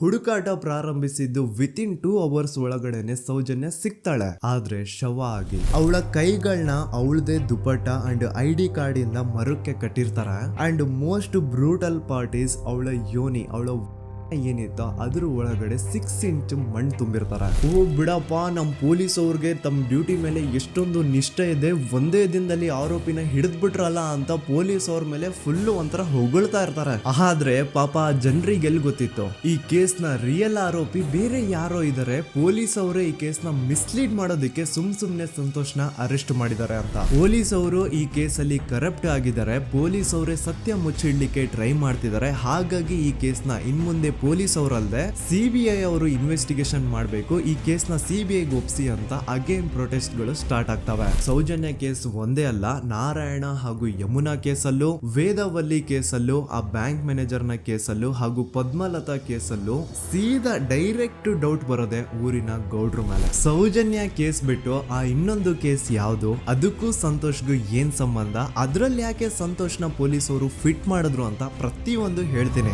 ಹುಡುಕಾಟ ಪ್ರಾರಂಭಿಸಿದ್ದು within 2 hours ಒಳಗಡೆನೆ ಸೌಜನ್ಯ ಸಿಗ್ತಾಳೆ. ಆದ್ರೆ ಶವ ಆಗಿ ಅವಳ ಕೈಗಳನ್ನ ಅವಳದೇ ದುಪಟ್ಟ ಅಂಡ್ ID ಕಾರ್ಡ್ ಇಂದ ಮರಕ್ಕೆ ಕಟ್ಟಿರ್ತಾರೆ. And most brutal part is ಅವಳ ಯೋನಿ, ಅವಳ ಏನಿತ್ತ ಅದ್ರ ಒಳಗಡೆ 6 ಇಂಚ್ ಮಣ್ಣು ತುಂಬಿರ್ತಾರೆ. ಓ ಬಿಡಪ್ಪ, ನಮ್ ಪೊಲೀಸ್ ಅವ್ರಿಗೆ ತಮ್ಮ ಡ್ಯೂಟಿ ಮೇಲೆ ಎಷ್ಟೊಂದು ನಿಷ್ಠೆ ಇದೆ, ಒಂದೇ ದಿನದಲ್ಲಿ ಆರೋಪಿನ ಹಿಡಿದ್ಬಿಟ್ರಲ್ಲ ಅಂತ ಪೊಲೀಸ್ ಅವ್ರ ಮೇಲೆ ಫುಲ್ ಒಂಥರ ಹೊಗಳ್ತಾ ಇರ್ತಾರೆ. ಆದ್ರೆ ಪಾಪ ಜನರಿಗೆ ಎಲ್ಲಿ ಗೊತ್ತಿತ್ತು ಈ ಕೇಸ್ ನ ರಿಯಲ್ ಆರೋಪಿ ಬೇರೆ ಯಾರೋ ಇದಾರೆ, ಪೊಲೀಸ್ ಅವರೇ ಈ ಕೇಸ್ ನ ಮಿಸ್ಲೀಡ್ ಮಾಡೋದಕ್ಕೆ ಸುಮ್ನೆ ಸಂತೋಷ್ನ ಅರೆಸ್ಟ್ ಮಾಡಿದ್ದಾರೆ ಅಂತ. ಪೊಲೀಸ್ ಅವರು ಈ ಕೇಸ್ ಅಲ್ಲಿ ಕರಪ್ಟ್ ಆಗಿದ್ದಾರೆ, ಪೊಲೀಸ್ ಅವರೇ ಸತ್ಯ ಮುಚ್ಚಿಡ್ಲಿಕ್ಕೆ ಟ್ರೈ ಮಾಡ್ತಿದ್ದಾರೆ. ಹಾಗಾಗಿ ಈ ಕೇಸ್ ನ ಇನ್ಮುಂದೆ ಪೊಲೀಸ್ ಅವರಲ್ಲದೆ CBI ಅವರು ಇನ್ವೆಸ್ಟಿಗೇಷನ್ ಮಾಡಬೇಕು, ಈ ಕೇಸ್ ನ CBI ಒಪ್ಸಿ ಅಂತ ಅಗೇನ್ ಪ್ರೊಟೆಸ್ಟ್ ಗಳು ಸ್ಟಾರ್ಟ್ ಆಗ್ತವೆ. ಸೌಜನ್ಯ ಕೇಸ್ ಒಂದೇ ಅಲ್ಲ, ನಾರಾಯಣ ಹಾಗೂ ಯಮುನಾ ಕೇಸಲ್ಲೂ, ವೇದವಲ್ಲಿ ಕೇಸಲ್ಲೂ, ಆ ಬ್ಯಾಂಕ್ ಮ್ಯಾನೇಜರ್ ನ ಕೇಸಲ್ಲೂ ಹಾಗೂ ಪದ್ಮಲತಾ ಕೇಸಲ್ಲೂ ಸೀದಾ ಡೈರೆಕ್ಟ್ ಡೌಟ್ ಬರೋದೆ ಊರಿನ ಗೌಡ್ರ ಮೇಲೆ. ಸೌಜನ್ಯ ಕೇಸ್ ಬಿಟ್ಟು ಆ ಇನ್ನೊಂದು ಕೇಸ್ ಯಾವುದು, ಅದಕ್ಕೂ ಸಂತೋಷ್ಗೂ ಏನ್ ಸಂಬಂಧ, ಅದ್ರಲ್ಲಿ ಯಾಕೆ ಸಂತೋಷ್ನ ಪೊಲೀಸ್ ಅವರು ಫಿಟ್ ಮಾಡಿದ್ರು ಅಂತ ಪ್ರತಿಯೊಂದು ಹೇಳ್ತೀನಿ.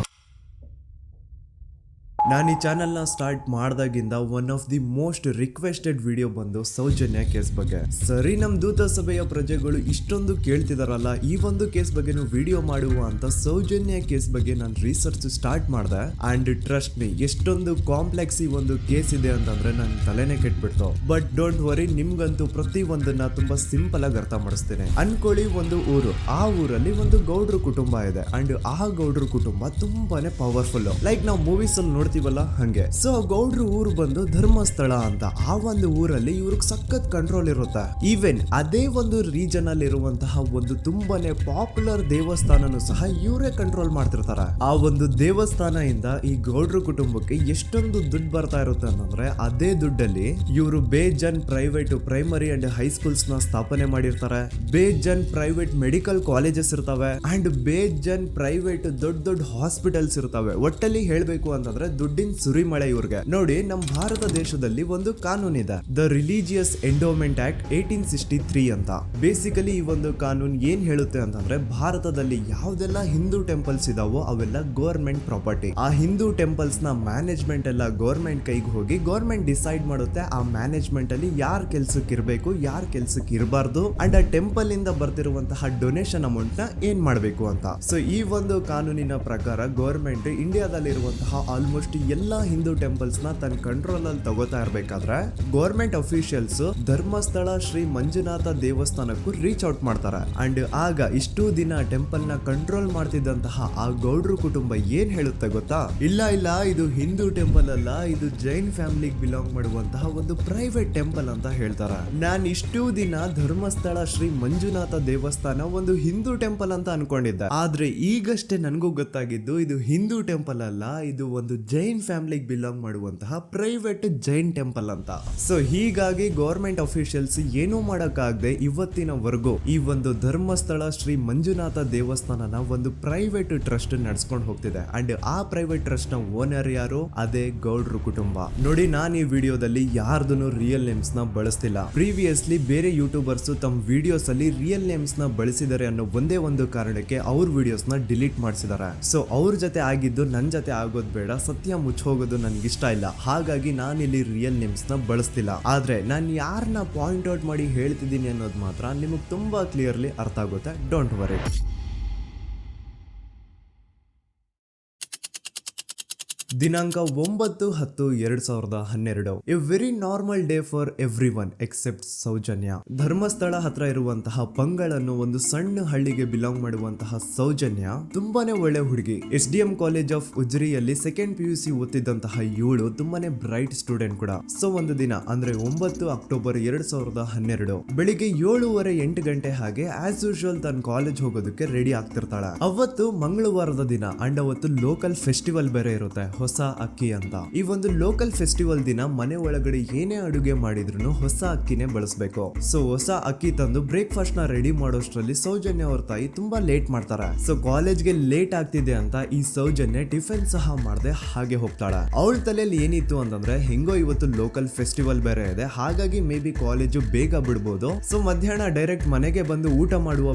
ನಾನು ಈ ಚಾನೆಲ್ನ ಸ್ಟಾರ್ಟ್ ಮಾಡಿದಾಗಿಂದ one of the most requested video ಬಂದು ಸೌಜನ್ಯ ಕೇಸ್ ಬಗ್ಗೆ. ಸರಿ, ನಮ್ಮ ದೂತ ಸಭೆಯ ಪ್ರಜೆಗಳು ಇಷ್ಟೊಂದು ಕೇಳ್ತಿದಾರಲ್ಲ, ಈ ಒಂದು ಕೇಸ್ ಬಗ್ಗೆ ವಿಡಿಯೋ ಮಾಡುವ ಅಂತ ಸೌಜನ್ಯ ಕೇಸ್ ಬಗ್ಗೆ ನಾನು ರಿಸರ್ಚ್ ಸ್ಟಾರ್ಟ್ ಮಾಡಿದೆ. ಅಂಡ್ ಟ್ರಸ್ಟ್ ಮೀ, ಎಷ್ಟೊಂದು ಕಾಂಪ್ಲೆಕ್ಸ್ ಈ ಒಂದು ಕೇಸ್ ಇದೆ ಅಂತಂದ್ರೆ ನನ್ನ ತಲೆನೇ ಕೆಟ್ಬಿಡ್ತು. ಬಟ್ ಡೋಂಟ್ ವರಿ, ನಿಮ್ಗಂತೂ ಪ್ರತಿ ಒಂದನ್ನ ತುಂಬಾ ಸಿಂಪಲ್ ಆಗಿ ಅರ್ಥ ಮಾಡಿಸ್ತೇನೆ. ಅನ್ಕೊಳ್ಳಿ, ಒಂದು ಊರು, ಆ ಊರಲ್ಲಿ ಒಂದು ಗೌಡ್ರ ಕುಟುಂಬ ಇದೆ. ಅಂಡ್ ಆ ಗೌಡ್ರ ಕುಟುಂಬ ತುಂಬಾನೇ ಪವರ್ಫುಲ್, ಲೈಕ್ ನಾವು ಮೂವೀಸ್ ಅಲ್ಲಿ ನೋಡ್ತೀವಲ್ಲ ಹಂಗೆ. ಸೊ ಗೌಡ್ರು ಊರು ಬಂದು ಧರ್ಮಸ್ಥಳ ಅಂತ, ಆ ಒಂದು ಊರಲ್ಲಿ ಇವ್ರಿಗೆ ಸಖತ್ ಕಂಟ್ರೋಲ್ ಇರುತ್ತೆ. ಈವನ್ ಅದೇ ಒಂದು ರೀಜನ್ ಅಲ್ಲಿ ಇರುವಂತಹ ಒಂದು ತುಂಬಾನೇ ಪಾಪ್ಯುಲರ್ ದೇವಸ್ಥಾನನು ಸಹ ಇವರೇ ಕಂಟ್ರೋಲ್ ಮಾಡ್ತಿರ್ತಾರೆ. ಆ ಒಂದು ದೇವಸ್ಥಾನ ಇಂದ ಈ ಗೌಡ್ರ ಕುಟುಂಬಕ್ಕೆ ಎಷ್ಟೊಂದು ದುಡ್ಡು ಬರ್ತಾ ಇರುತ್ತೆ ಅಂತಂದ್ರೆ, ಅದೇ ದುಡ್ಡಲ್ಲಿ ಇವರು ಬೇಜನ್ ಪ್ರೈವೇಟ್ ಪ್ರೈಮರಿ ಅಂಡ್ ಹೈಸ್ಕೂಲ್ಸ್ ನ ಸ್ಥಾಪನೆ ಮಾಡಿರ್ತಾರೆ, ಬೇಜನ್ ಪ್ರೈವೇಟ್ ಮೆಡಿಕಲ್ ಕಾಲೇಜಸ್ ಇರ್ತವೆ, ಅಂಡ್ ಬೇಜನ್ ಪ್ರೈವೇಟ್ ದೊಡ್ಡ ದೊಡ್ಡ ಹಾಸ್ಪಿಟಲ್ಸ್ ಇರ್ತವೆ. ಒಟ್ಟಲ್ಲಿ ಹೇಳ್ಬೇಕು ಅಂತಂದ್ರೆ ದುಡ್ಡಿನ ಸುರಿಮಳೆ ಇವ್ರಿಗೆ. ನೋಡಿ, ನಮ್ಮ ಭಾರತ ದೇಶದಲ್ಲಿ ಒಂದು ಕಾನೂನು ಇದೆ, ದ ರಿಲಿಜಿಯಸ್ ಎಂಡೋಮೆಂಟ್ ಆಕ್ಟ್ 1863 ಅಂತ. ಬೇಸಿಕಲಿ ಈ ಒಂದು ಕಾನೂನು ಏನ್ ಹೇಳುತ್ತೆ ಅಂತಂದ್ರೆ, ಭಾರತದಲ್ಲಿ ಯಾವ್ದೆಲ್ಲ ಹಿಂದೂ ಟೆಂಪಲ್ಸ್ ಇದಾವೋ ಅವೆಲ್ಲ ಗವರ್ಮೆಂಟ್ ಪ್ರಾಪರ್ಟಿ. ಆ ಹಿಂದೂ ಟೆಂಪಲ್ಸ್ ನ ಮ್ಯಾನೇಜ್ಮೆಂಟ್ ಎಲ್ಲ ಗವರ್ಮೆಂಟ್ ಕೈಗೆ ಹೋಗಿ ಗವರ್ಮೆಂಟ್ ಡಿಸೈಡ್ ಮಾಡುತ್ತೆ ಆ ಮ್ಯಾನೇಜ್ಮೆಂಟ್ ಅಲ್ಲಿ ಯಾರ್ ಕೆಲ್ಸಕ್ಕೆ ಇರಬೇಕು, ಯಾರ್ ಕೆಲ್ಸಕ್ಕೆ ಇರಬಾರ್ದು, ಅಂಡ್ ಆ ಟೆಂಪಲ್ ಇಂದ ಬರ್ತಿರುವಂತಹ ಡೊನೇಷನ್ ಅಮೌಂಟ್ ನ ಏನ್ ಮಾಡ್ಬೇಕು ಅಂತ. ಸೊ ಈ ಒಂದು ಕಾನೂನಿನ ಪ್ರಕಾರ ಗವರ್ಮೆಂಟ್ ಇಂಡಿಯಾದಲ್ಲಿ ಇರುವಂತಹ ಆಲ್ಮೋಸ್ಟ್ ಎಲ್ಲಾ ಹಿಂದೂ ಟೆಂಪಲ್ಸ್ ನ ತನ್ನ ಕಂಟ್ರೋಲ್ ಅಲ್ಲಿ ತಗೋತಾ ಇರ್ಬೇಕಾದ್ರೆ ಗವರ್ಮೆಂಟ್ ಅಫಿಷಿಯಲ್ಸ್ ಧರ್ಮಸ್ಥಳ ಶ್ರೀ ಮಂಜುನಾಥ ದೇವಸ್ಥಾನಕ್ಕೂ ರೀಚ್ ಔಟ್ ಮಾಡ್ತಾರೆ. ಅಂಡ್ ಆಗ ಇಷ್ಟು ದಿನ ಟೆಂಪಲ್ ನ ಕಂಟ್ರೋಲ್ ಮಾಡ್ತಿದ್ದಂತಹ ಆ ಗೌಡ್ರ ಕುಟುಂಬ ಏನ್ ಹೇಳುತ್ತೆ ಗೊತ್ತಾ, ಇಲ್ಲ ಇದು ಹಿಂದೂ ಟೆಂಪಲ್ ಅಲ್ಲ, ಇದು ಜೈನ್ ಫ್ಯಾಮಿಲಿಗೆ ಬಿಲಾಂಗ್ ಮಾಡುವಂತಹ ಒಂದು ಪ್ರೈವೇಟ್ ಟೆಂಪಲ್ ಅಂತ ಹೇಳ್ತಾರೆ. ನಾನು ಇಷ್ಟು ದಿನ ಧರ್ಮಸ್ಥಳ ಶ್ರೀ ಮಂಜುನಾಥ ದೇವಸ್ಥಾನ ಒಂದು ಹಿಂದೂ ಟೆಂಪಲ್ ಅಂತ ಅನ್ಕೊಂಡಿದ್ದೆ, ಆದ್ರೆ ಈಗಷ್ಟೇ ನನಗೂ ಗೊತ್ತಾಗಿದ್ದು ಇದು ಹಿಂದೂ ಟೆಂಪಲ್ ಅಲ್ಲ, ಇದು ಒಂದು ಜೈನ್ ಫ್ಯಾಮಿಲಿಗೆ ಬಿಲಾಂಗ್ ಮಾಡುವಂತಹ ಪ್ರೈವೇಟ್ ಜೈನ್ ಟೆಂಪಲ್ ಅಂತ. ಸೊ ಹೀಗಾಗಿ ಗವರ್ಮೆಂಟ್ ಅಫಿಷಿಯಲ್ಸ್ ಏನೂ ಮಾಡಕ್ಕಾಗದೆ ಇವತ್ತಿನವರೆಗೂ ಈ ಒಂದು ಧರ್ಮಸ್ಥಳ ಶ್ರೀ ಮಂಜುನಾಥ ದೇವಸ್ಥಾನನ ಒಂದು ಪ್ರೈವೇಟ್ ಟ್ರಸ್ಟ್ ನಡ್ಸ್ಕೊಂಡು ಹೋಗ್ತಿದೆ. ಅಂಡ್ ಆ ಪ್ರೈವೇಟ್ ಟ್ರಸ್ಟ್ ನ ಓನರ್ ಯಾರು, ಅದೇ ಗೌಡ್ರ ಕುಟುಂಬ. ನೋಡಿ, ನಾನು ಈ ವಿಡಿಯೋದಲ್ಲಿ ಯಾರ್ದು ರಿಯಲ್ ನೇಮ್ಸ್ ನ ಬಳಸ್ತಿಲ್ಲ. ಪ್ರೀವಿಯಸ್ಲಿ ಬೇರೆ ಯೂಟ್ಯೂಬರ್ಸ್ ತಮ್ಮ ವಿಡಿಯೋಸ್ ಅಲ್ಲಿ ರಿಯಲ್ ನೇಮ್ಸ್ ನ ಬಳಸಿದ್ದಾರೆ ಅನ್ನೋ ಒಂದೇ ಒಂದು ಕಾರಣಕ್ಕೆ ಅವ್ರ ವಿಡಿಯೋಸ್ ನ ಡಿಲೀಟ್ ಮಾಡಿಸಿದ್ದಾರೆ. ಸೊ ಅವ್ರ ಜೊತೆ ಆಗಿದ್ದು ನನ್ನ ಜೊತೆ ಆಗೋದು ಬೇಡ, ಸತ್ಯ ಮುಚ್ಚೋಗೋದು ನನ್ಗೆ ಇಷ್ಟ ಇಲ್ಲ. ಹಾಗಾಗಿ ನಾನಿಲ್ಲಿ ರಿಯಲ್ ನೇಮ್ಸ್ ನ ಬಳಸ್ತಿಲ್ಲ. ಆದ್ರೆ ನಾನು ಯಾರನ್ನ ಪಾಯಿಂಟ್ ಔಟ್ ಮಾಡಿ ಹೇಳ್ತಿದ್ದೀನಿ ಅನ್ನೋದು ಮಾತ್ರ ನಿಮಗೆ ತುಂಬಾ ಕ್ಲಿಯರ್ಲಿ ಅರ್ಥ ಆಗುತ್ತೆ. Don't worry. ದಿನಾಂಕ 9/10/2012. A very normal day for everyone except Soujanya. Dharmasthala ಹತ್ರ ಇರುವಂತಹ ಪಂಗಳ್ ಅನ್ನೋ ಒಂದು ಸಣ್ಣ ಹಳ್ಳಿಗೆ ಬಿಲಾಂಗ್ ಮಾಡುವಂತಹ ಸೌಜನ್ಯ ತುಂಬಾನೇ ಒಳ್ಳೆ ಹುಡುಗಿ. SDM ಕಾಲೇಜ್ ಆಫ್ ಉಜ್ರಿಯಲ್ಲಿ 2nd PUC ಓದ್ತಿದ್ದಂತಹ ಇವಳು ತುಂಬಾನೇ ಬ್ರೈಟ್ ಸ್ಟೂಡೆಂಟ್ ಕೂಡ. ಸೊ ಒಂದು ದಿನ ಅಂದ್ರೆ 9 ಅಕ್ಟೋಬರ್ 2012 ಬೆಳಿಗ್ಗೆ 7:30-8 ಗಂಟೆ ಹಾಗೆ ಆಸ್ ಯೂಶುವಲ್ ತನ್ನ ಕಾಲೇಜ್ ಹೋಗೋದಕ್ಕೆ ರೆಡಿ ಆಗ್ತಿರ್ತಾಳೆ. ಅವತ್ತು ಮಂಗಳವಾರದ ದಿನ ಅಂಡ್ ಅವತ್ತು ಲೋಕಲ್ ಫೆಸ್ಟಿವಲ್ ಬೇರೆ ಇರುತ್ತೆ, ಹೊಸ ಅಕ್ಕಿ ಅಂತ. ಈ ಒಂದು ಲೋಕಲ್ ಫೆಸ್ಟಿವಲ್ ದಿನ ಮನೆ ಒಳಗಡೆ ಏನೇ ಅಡುಗೆ ಮಾಡಿದ್ರು ಹೊಸ ಅಕ್ಕಿನೇ ಬಳಸಬೇಕು. ಸೊ ಹೊಸ ಅಕ್ಕಿ ತಂದು ಬ್ರೇಕ್ಫಾಸ್ಟ್ ನ ರೆಡಿ ಮಾಡೋಷ್ಟ್ರಲ್ಲಿ ಸೌಜನ್ಯ ಅವ್ರ ತಾಯಿ ತುಂಬಾ ಲೇಟ್ ಮಾಡ್ತಾರೆ. ಸೊ ಕಾಲೇಜ್ಗೆ ಲೇಟ್ ಆಗ್ತಿದೆ ಅಂತ ಈ ಸೌಜನ್ಯ ಟಿಫಿನ್ ಸಹ ಮಾಡದೆ ಹಾಗೆ ಹೋಗ್ತಾಳೆ. ಅವಳ ತಲೆಯಲ್ಲಿ ಏನಿತ್ತು ಅಂತಂದ್ರೆ, ಹೆಂಗೋ ಇವತ್ತು ಲೋಕಲ್ ಫೆಸ್ಟಿವಲ್ ಬೇರೆ ಇದೆ, ಹಾಗಾಗಿ ಮೇ ಬಿ ಕಾಲೇಜು ಬೇಗ ಬಿಡ್ಬೋದು, ಸೊ ಮಧ್ಯಾಹ್ನ ಡೈರೆಕ್ಟ್ ಮನೆಗೆ ಬಂದು ಊಟ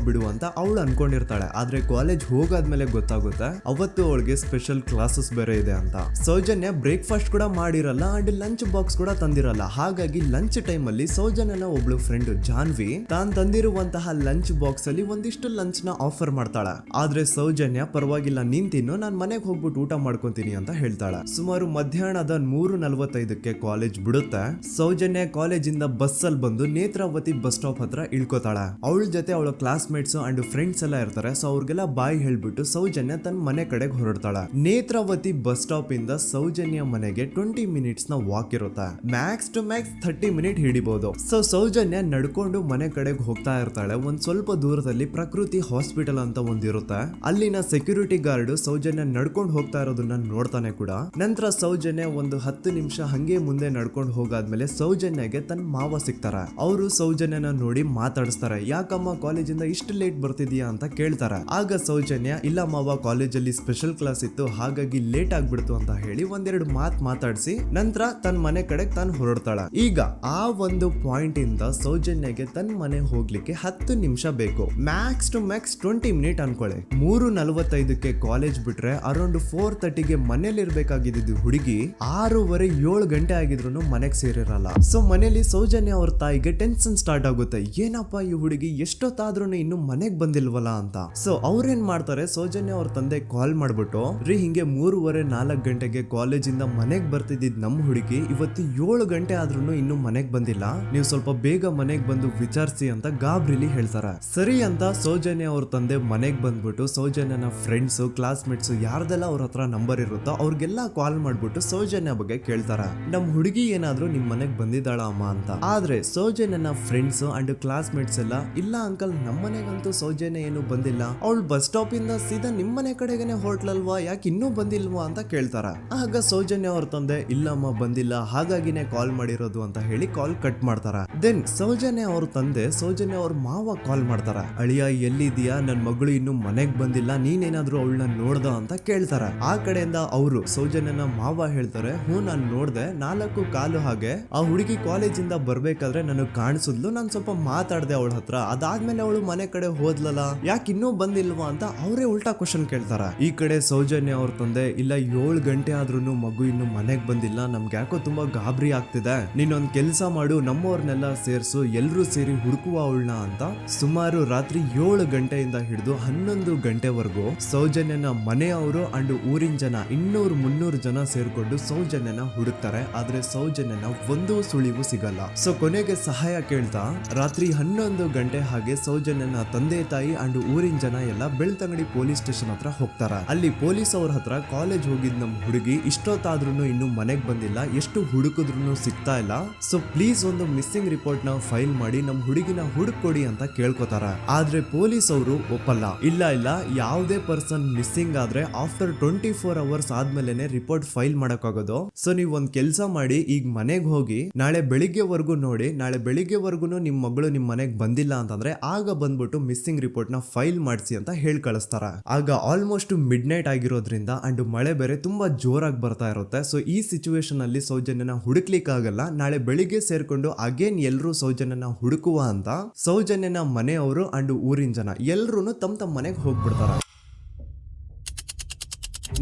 ಬಿಡುವ ಅಂತ ಅವಳು ಅನ್ಕೊಂಡಿರ್ತಾಳೆ. ಆದ್ರೆ ಕಾಲೇಜ್ ಹೋಗಾದ್ಮೇಲೆ ಗೊತ್ತಾಗುತ್ತೆ ಅವತ್ತು ಅವಳಿಗೆ ಸ್ಪೆಷಲ್ ಕ್ಲಾಸಸ್ ಬೇರೆ ಇದೆ ಅಂತ. ಸೌಜನ್ಯ ಬ್ರೇಕ್ಫಾಸ್ಟ್ ಕೂಡ ಮಾಡಿರಲ್ಲ ಅಂಡ್ ಲಂಚ್ ಬಾಕ್ಸ್ ಕೂಡ ತಂದಿರಲ್ಲ. ಹಾಗಾಗಿ ಲಂಚ್ ಟೈಮ್ ಅಲ್ಲಿ ಸೌಜನ್ಯನ ಒಬ್ಳು ಫ್ರೆಂಡ್ ಜಾನ್ವಿ ತಾನ್ ತಂದಿರುವಂತಹ ಲಂಚ್ ಬಾಕ್ಸ್ ಅಲ್ಲಿ ಒಂದಿಷ್ಟು ಲಂಚ್ ನ ಆಫರ್ ಮಾಡ್ತಾಳ. ಆದ್ರೆ ಸೌಜನ್ಯ ಪರವಾಗಿಲ್ಲ ನೀನ್ ತಿನ್ನು, ನಾನ್ ಮನೆಗೆ ಹೋಗ್ಬಿಟ್ಟು ಊಟ ಮಾಡ್ಕೊಂತೀನಿ ಅಂತ ಹೇಳ್ತಾಳ. ಸುಮಾರು ಮಧ್ಯಾಹ್ನದ 3:45ಕ್ಕೆ ಕಾಲೇಜ್ ಬಿಡುತ್ತೆ. ಸೌಜನ್ಯ ಕಾಲೇಜ್ ಇಂದ ಬಸ್ ಅಲ್ಲಿ ಬಂದು ನೇತ್ರಾವತಿ ಬಸ್ ಸ್ಟಾಪ್ ಹತ್ರ ಇಳ್ಕೋತಾಳ. ಅವಳ ಜೊತೆ ಅವಳ ಕ್ಲಾಸ್ ಮೇಟ್ಸ್ ಅಂಡ್ ಫ್ರೆಂಡ್ಸ್ ಎಲ್ಲ ಇರ್ತಾರೆ. ಸೊ ಅವ್ರಿಗೆಲ್ಲ ಬಾಯ್ ಹೇಳ್ಬಿಟ್ಟು ಸೌಜನ್ಯ ತನ್ನ ಮನೆ ಕಡೆಗೆ ಹೊರಡ್ತಾಳ. ನೇತ್ರಾವತಿ ಬಸ್ ಸ್ಟಾಪ್ ಇಂದ ಸೌಜನ್ಯ ಮನೆಗೆ 20 ಮಿನಿಟ್ಸ್ ನ ವಾಕ್ ಇರುತ್ತೆ. ಮ್ಯಾಕ್ಸ್ ಟು ಮ್ಯಾಕ್ಸ್ 30 ಮಿನಿಟ್ ಹಿಡಿಬಹುದು. ಸೊ ಸೌಜನ್ಯ ನಡ್ಕೊಂಡು ಮನೆ ಕಡೆಗೆ ಹೋಗ್ತಾ ಇರ್ತಾಳೆ. ಒಂದ್ ಸ್ವಲ್ಪ ದೂರದಲ್ಲಿ ಪ್ರಕೃತಿ ಹಾಸ್ಪಿಟಲ್ ಅಂತ ಒಂದಿರುತ್ತೆ. ಅಲ್ಲಿನ ಸೆಕ್ಯೂರಿಟಿ ಗಾರ್ಡ್ ಸೌಜನ್ಯ ನಡ್ಕೊಂಡು ಹೋಗ್ತಾ ಇರೋದನ್ನ ನೋಡ್ತಾನೆ ಕೂಡ. ನಂತರ ಸೌಜನ್ಯ ಒಂದು 10 ನಿಮಿಷ ಹಂಗೆ ಮುಂದೆ ನಡ್ಕೊಂಡು ಹೋಗಾದ್ಮೇಲೆ ಸೌಜನ್ಯಗೆ ತನ್ನ ಮಾವ ಸಿಗ್ತಾರ. ಅವರು ಸೌಜನ್ಯನ ನೋಡಿ ಮಾತಾಡಿಸ್ತಾರೆ. ಯಾಕಮ್ಮ ಕಾಲೇಜಿಂದ ಇಷ್ಟು ಲೇಟ್ ಬರ್ತಿದ್ಯಾ ಅಂತ ಕೇಳ್ತಾರೆ. ಆಗ ಸೌಜನ್ಯ ಇಲ್ಲ ಮಾವ, ಕಾಲೇಜಲ್ಲಿ ಸ್ಪೆಷಲ್ ಕ್ಲಾಸ್ ಇತ್ತು ಹಾಗಾಗಿ ಲೇಟ್ ಆಗ್ಬಿಡ್ತು ಅಂತ ಹೇಳಿ ಒಂದೆರಡು ಮಾತಾಡಿಸಿ ನಂತರ ತನ್ನ ಮನೆ ಕಡೆ ತಾನು ಹೊರಡ್ತಾಳ. ಈಗ ಆ ಒಂದು ಪಾಯಿಂಟ್ ಇಂದ ಸೌಜನ್ಯಗೆ ತನ್ನ ಮನೆ ಹೋಗ್ಲಿಕ್ಕೆ 10 ನಿಮಿಷ ಬೇಕು. ಮ್ಯಾಕ್ಸ್ ಟು ಮ್ಯಾಕ್ಸ್ 20 ಮಿನಿಟ್ ಅನ್ಕೊಳ್ಳಿ. 3:45ಕ್ಕೆ ಕಾಲೇಜ್ ಬಿಟ್ರೆ ಅರೌಂಡ್ 4:30ಗೆ ಮನೇಲಿ ಇರ್ಬೇಕಾಗಿದ್ದು ಹುಡುಗಿ 6:30-7 ಗಂಟೆ ಆಗಿದ್ರು ಮನೆಗೆ ಸೇರಿರಲ್ಲ. ಸೊ ಮನೇಲಿ ಸೌಜನ್ಯ ಅವ್ರ ತಾಯಿಗೆ ಟೆನ್ಷನ್ ಸ್ಟಾರ್ಟ್ ಆಗುತ್ತೆ. ಏನಪ್ಪ ಈ ಹುಡುಗಿ ಎಷ್ಟೊತ್ತಾದ್ರೂ ಇನ್ನು ಮನೆಗ್ ಬಂದಿಲ್ವಲ್ಲ ಅಂತ. ಸೊ ಅವ್ರೇನ್ ಮಾಡ್ತಾರೆ, ಸೌಜನ್ಯ ಅವ್ರ ತಂದೆ ಕಾಲ್ ಮಾಡ್ಬಿಟ್ಟು ಹಿಂಗೆ 3:30-4 ಗಂಟೆಗೆ ಕಾಲೇಜಿಂದ ಮನೆಗ್ ಬರ್ತಿದ್ದಿದ್ ನಮ್ ಹುಡುಗಿ ಇವತ್ತು 7 ಗಂಟೆ ಆದ್ರೂ ಇನ್ನು ಮನೆಗ್ ಬಂದಿಲ್ಲ, ನೀವು ಸ್ವಲ್ಪ ಬೇಗ ಮನೆಗ್ ಬಂದು ವಿಚಾರಿಸಿ ಅಂತ ಗಾಬ್ರಿಲಿ ಹೇಳ್ತಾರೆ. ಸರಿ ಅಂತ ಸೌಜನ್ಯ ಅವ್ರ ತಂದೆ ಮನೆಗ್ ಬಂದ್ಬಿಟ್ಟು ಸೌಜನ್ಯನ ಫ್ರೆಂಡ್ಸ್ ಕ್ಲಾಸ್ ಮೇಟ್ಸ್ ಯಾರ್ದೆಲ್ಲ ಅವ್ರ ಹತ್ರ ನಂಬರ್ ಇರುತ್ತೋ ಅವ್ರಿಗೆಲ್ಲ ಕಾಲ್ ಮಾಡ್ಬಿಟ್ಟು ಸೌಜನ್ಯ ಬಗ್ಗೆ ಕೇಳ್ತಾರ. ನಮ್ ಹುಡುಗಿ ಏನಾದ್ರೂ ನಿಮ್ ಮನೆಗ್ ಬಂದಿದ್ದಾಳ ಅಮ್ಮ ಅಂತ. ಆದ್ರೆ ಸೌಜನ್ಯನ ಫ್ರೆಂಡ್ಸ್ ಅಂಡ್ ಕ್ಲಾಸ್ ಮೇಟ್ಸ್ ಎಲ್ಲ ಇಲ್ಲ ಅಂಕಲ್ ನಮ್ಮನೆಗಂತೂ ಸೌಜನ್ಯ ಏನು ಬಂದಿಲ್ಲ, ಅವಳು ಬಸ್ ಸ್ಟಾಪ್ ಇಂದ ಸೀದಾ ನಿಮ್ಮನೆ ಕಡೆಗೇನೆ ಹೊರಟ್ಲಲ್ವಾ, ಯಾಕೆ ಇನ್ನೂ ಬಂದಿಲ್ವಾ ಅಂತ ಕೇಳ್ತಾರ. ಆಗ ಸೌಜನ್ಯ ಅವ್ರ ತಂದೆ ಇಲ್ಲಮ್ಮ ಬಂದಿಲ್ಲ ಹಾಗಾಗಿನೇ ಕಾಲ್ ಮಾಡಿರೋದು ಅಂತ ಹೇಳಿ ಕಾಲ್ ಕಟ್ ಮಾಡ್ತಾರ. ದೆನ್ ಸೌಜನ್ಯ ಅವ್ರ ತಂದೆ ಸೌಜನ್ಯ ಅವ್ರ ಮಾವ ಕಾಲ್ ಮಾಡ್ತಾರ. ಅಳಿಯ ಎಲ್ಲಿದ್ಯಾ, ನನ್ ಮಗಳು ಇನ್ನು ಮನೆಗ್ ಬಂದಿಲ್ಲ, ನೀನೇನಾದ್ರೂ ಅವಳನ್ನ ನೋಡ್ದ ಅಂತ ಕೇಳ್ತಾರ. ಆ ಕಡೆಯಿಂದ ಅವರು ಸೌಜನ್ಯನ ಮಾವ ಹೇಳ್ತಾರೆ, ನಾನ್ ನೋಡ್ದೆ 4:15 ಹಾಗೆ ಆ ಹುಡುಗಿ ಕಾಲೇಜಿಂದ ಬರ್ಬೇಕಾದ್ರೆ ನನಗ್ ಕಾಣಿಸಿದ್ಲು, ನಾನ್ ಸ್ವಲ್ಪ ಮಾತಾಡ್ದೆ ಅವಳ ಹತ್ರ, ಅದಾದ್ಮೇಲೆ ಅವಳು ಮನೆ ಕಡೆ ಹೋದ್ಲಲ್ಲ, ಯಾಕೆ ಇನ್ನೂ ಬಂದಿಲ್ವಾ ಅಂತ ಅವರೇ ಉಲ್ಟಾ ಕ್ವಶನ್ ಕೇಳ್ತಾರ. ಈ ಕಡೆ ಸೌಜನ್ಯ ಅವ್ರ ತಂದೆ ಇಲ್ಲ 7 ಗಂಟೆ ಆದ್ರೂ ಮಗು ಇನ್ನು ಮನೆಗ್ ಬಂದಿಲ್ಲ, ನಮ್ಗೆ ಯಾಕೋ ತುಂಬಾ ಗಾಬರಿ ಆಗ್ತಿದೆ, ನೀನೊಂದ್ ಕೆಲ್ಸ ಮಾಡು ನಮ್ಮವ್ರನ್ನೆಲ್ಲ ಸೇರ್ಸು ಎಲ್ರೂ ಸೇರಿ ಹುಡುಕುವ ಅವಳನ್ನ ಅಂತ ಸುಮಾರು ರಾತ್ರಿ 7 ಗಂಟೆಯಿಂದ ಹಿಡಿದು 11 ಗಂಟೆವರೆಗೂ ಸೌಜನ್ಯನ ಮನೆಯವರು ಅಂಡ್ ಊರಿನ ಜನ 200-300 ಜನ ಸೇರ್ಕೊಂಡು ಸೌಜನ್ಯನ ಹುಡುಕ್ತಾರೆ. ಆದ್ರೆ ಸೌಜನ್ಯನ ಒಂದು ಸುಳಿವು ಸಿಗಲ್ಲ. ಸೊ ಕೊನೆಗೆ ಸಹಾಯ ಕೇಳ್ತಾ ರಾತ್ರಿ 11 ಗಂಟೆ ಹಾಗೆ ಸೌಜನ್ಯನ ತಂದೆ ತಾಯಿ ಅಂಡ್ ಊರಿನ ಜನ ಎಲ್ಲ ಬೆಳ್ತಂಗಡಿ ಪೊಲೀಸ್ ಸ್ಟೇಷನ್ ಹತ್ರ ಹೋಗ್ತಾರ. ಅಲ್ಲಿ ಪೊಲೀಸ್ ಅವ್ರ ಹತ್ರ ಕಾಲೇಜ್ ಹೋಗಿದ್ ನಮ್ ಹುಡುಗಿ ಇಷ್ಟೊತ್ತಾದ್ರೂ ಇನ್ನು ಮನೆಗ್ ಬಂದಿಲ್ಲ, ಎಷ್ಟು ಹುಡುಕಿದ್ರು ಸಿಗ್ತಾ ಇಲ್ಲ, ಸೊ ಪ್ಲೀಸ್ ಒಂದು ಮಿಸ್ಸಿಂಗ್ ರಿಪೋರ್ಟ್ ನ ಫೈಲ್ ಮಾಡಿ ನಮ್ ಹುಡುಗಿನ ಹುಡುಕೊಡಿ ಅಂತ ಕೇಳ್ಕೊತಾರ. ಆದ್ರೆ ಪೊಲೀಸ್ ಅವರು ಒಪ್ಪಲ್ಲ. ಇಲ್ಲ ಯಾವುದೇ ಪರ್ಸನ್ ಮಿಸ್ಸಿಂಗ್ ಆದ್ರೆ ಆಫ್ಟರ್ 24 ಅವರ್ಸ್ ಆದ್ಮೇಲೆನೆ ರಿಪೋರ್ಟ್ ಫೈಲ್ ಮಾಡಕ್ಕಾಗೋದು. ಸೊ ನೀವ್ ಒಂದ್ ಕೆಲ್ಸ ಮಾಡಿ, ಈಗ ಮನೆಗ್ ಹೋಗಿ ನಾಳೆ ಬೆಳಿಗ್ಗೆವರೆಗೂ ನೋಡಿ, ನಾಳೆ ಬೆಳಿಗ್ಗೆವರೆಗೂ ನಿಮ್ ಮಗಳು ನಿಮ್ ಮನೆಗ್ ಬಂದಿಲ್ಲ ಅಂತಂದ್ರೆ ಆಗ ಬಂದ್ಬಿಟ್ಟು ಮಿಸ್ಸಿಂಗ್ ರಿಪೋರ್ಟ್ ನ ಫೈಲ್ ಮಾಡಿಸಿ ಅಂತ ಹೇಳಿ ಕಳಿಸ್ತಾರ. ಆಗ ಆಲ್ಮೋಸ್ಟ್ ಮಿಡ್ ನೈಟ್ ಆಗಿರೋದ್ರಿಂದ ಅಂಡ್ ಮಳೆ ಬೇರೆ ತುಂಬಾ ಜೋರಾಗಿ ಬರ್ತಾ ಇರುತ್ತೆ. ಸೊ ಈ ಸಿಚುವೇಶನ್ ಅಲ್ಲಿ ಸೌಜನ್ಯನ ಹುಡುಕ್ಲಿಕ್ಕೆ ಆಗಲ್ಲ. ನಾಳೆ ಬೆಳಿಗ್ಗೆ ಸೇರ್ಕೊಂಡು ಅಗೇನ್ ಎಲ್ರು ಸೌಜನ್ಯನ ಹುಡುಕುವ ಅಂತ ಸೌಜನ್ಯನ ಮನೆಯವರು ಅಂಡ್ ಊರಿನ ಜನ ಎಲ್ರು ತಮ್ಮ ಮನೆಗೆ ಹೋಗ್ಬಿಡ್ತಾರ.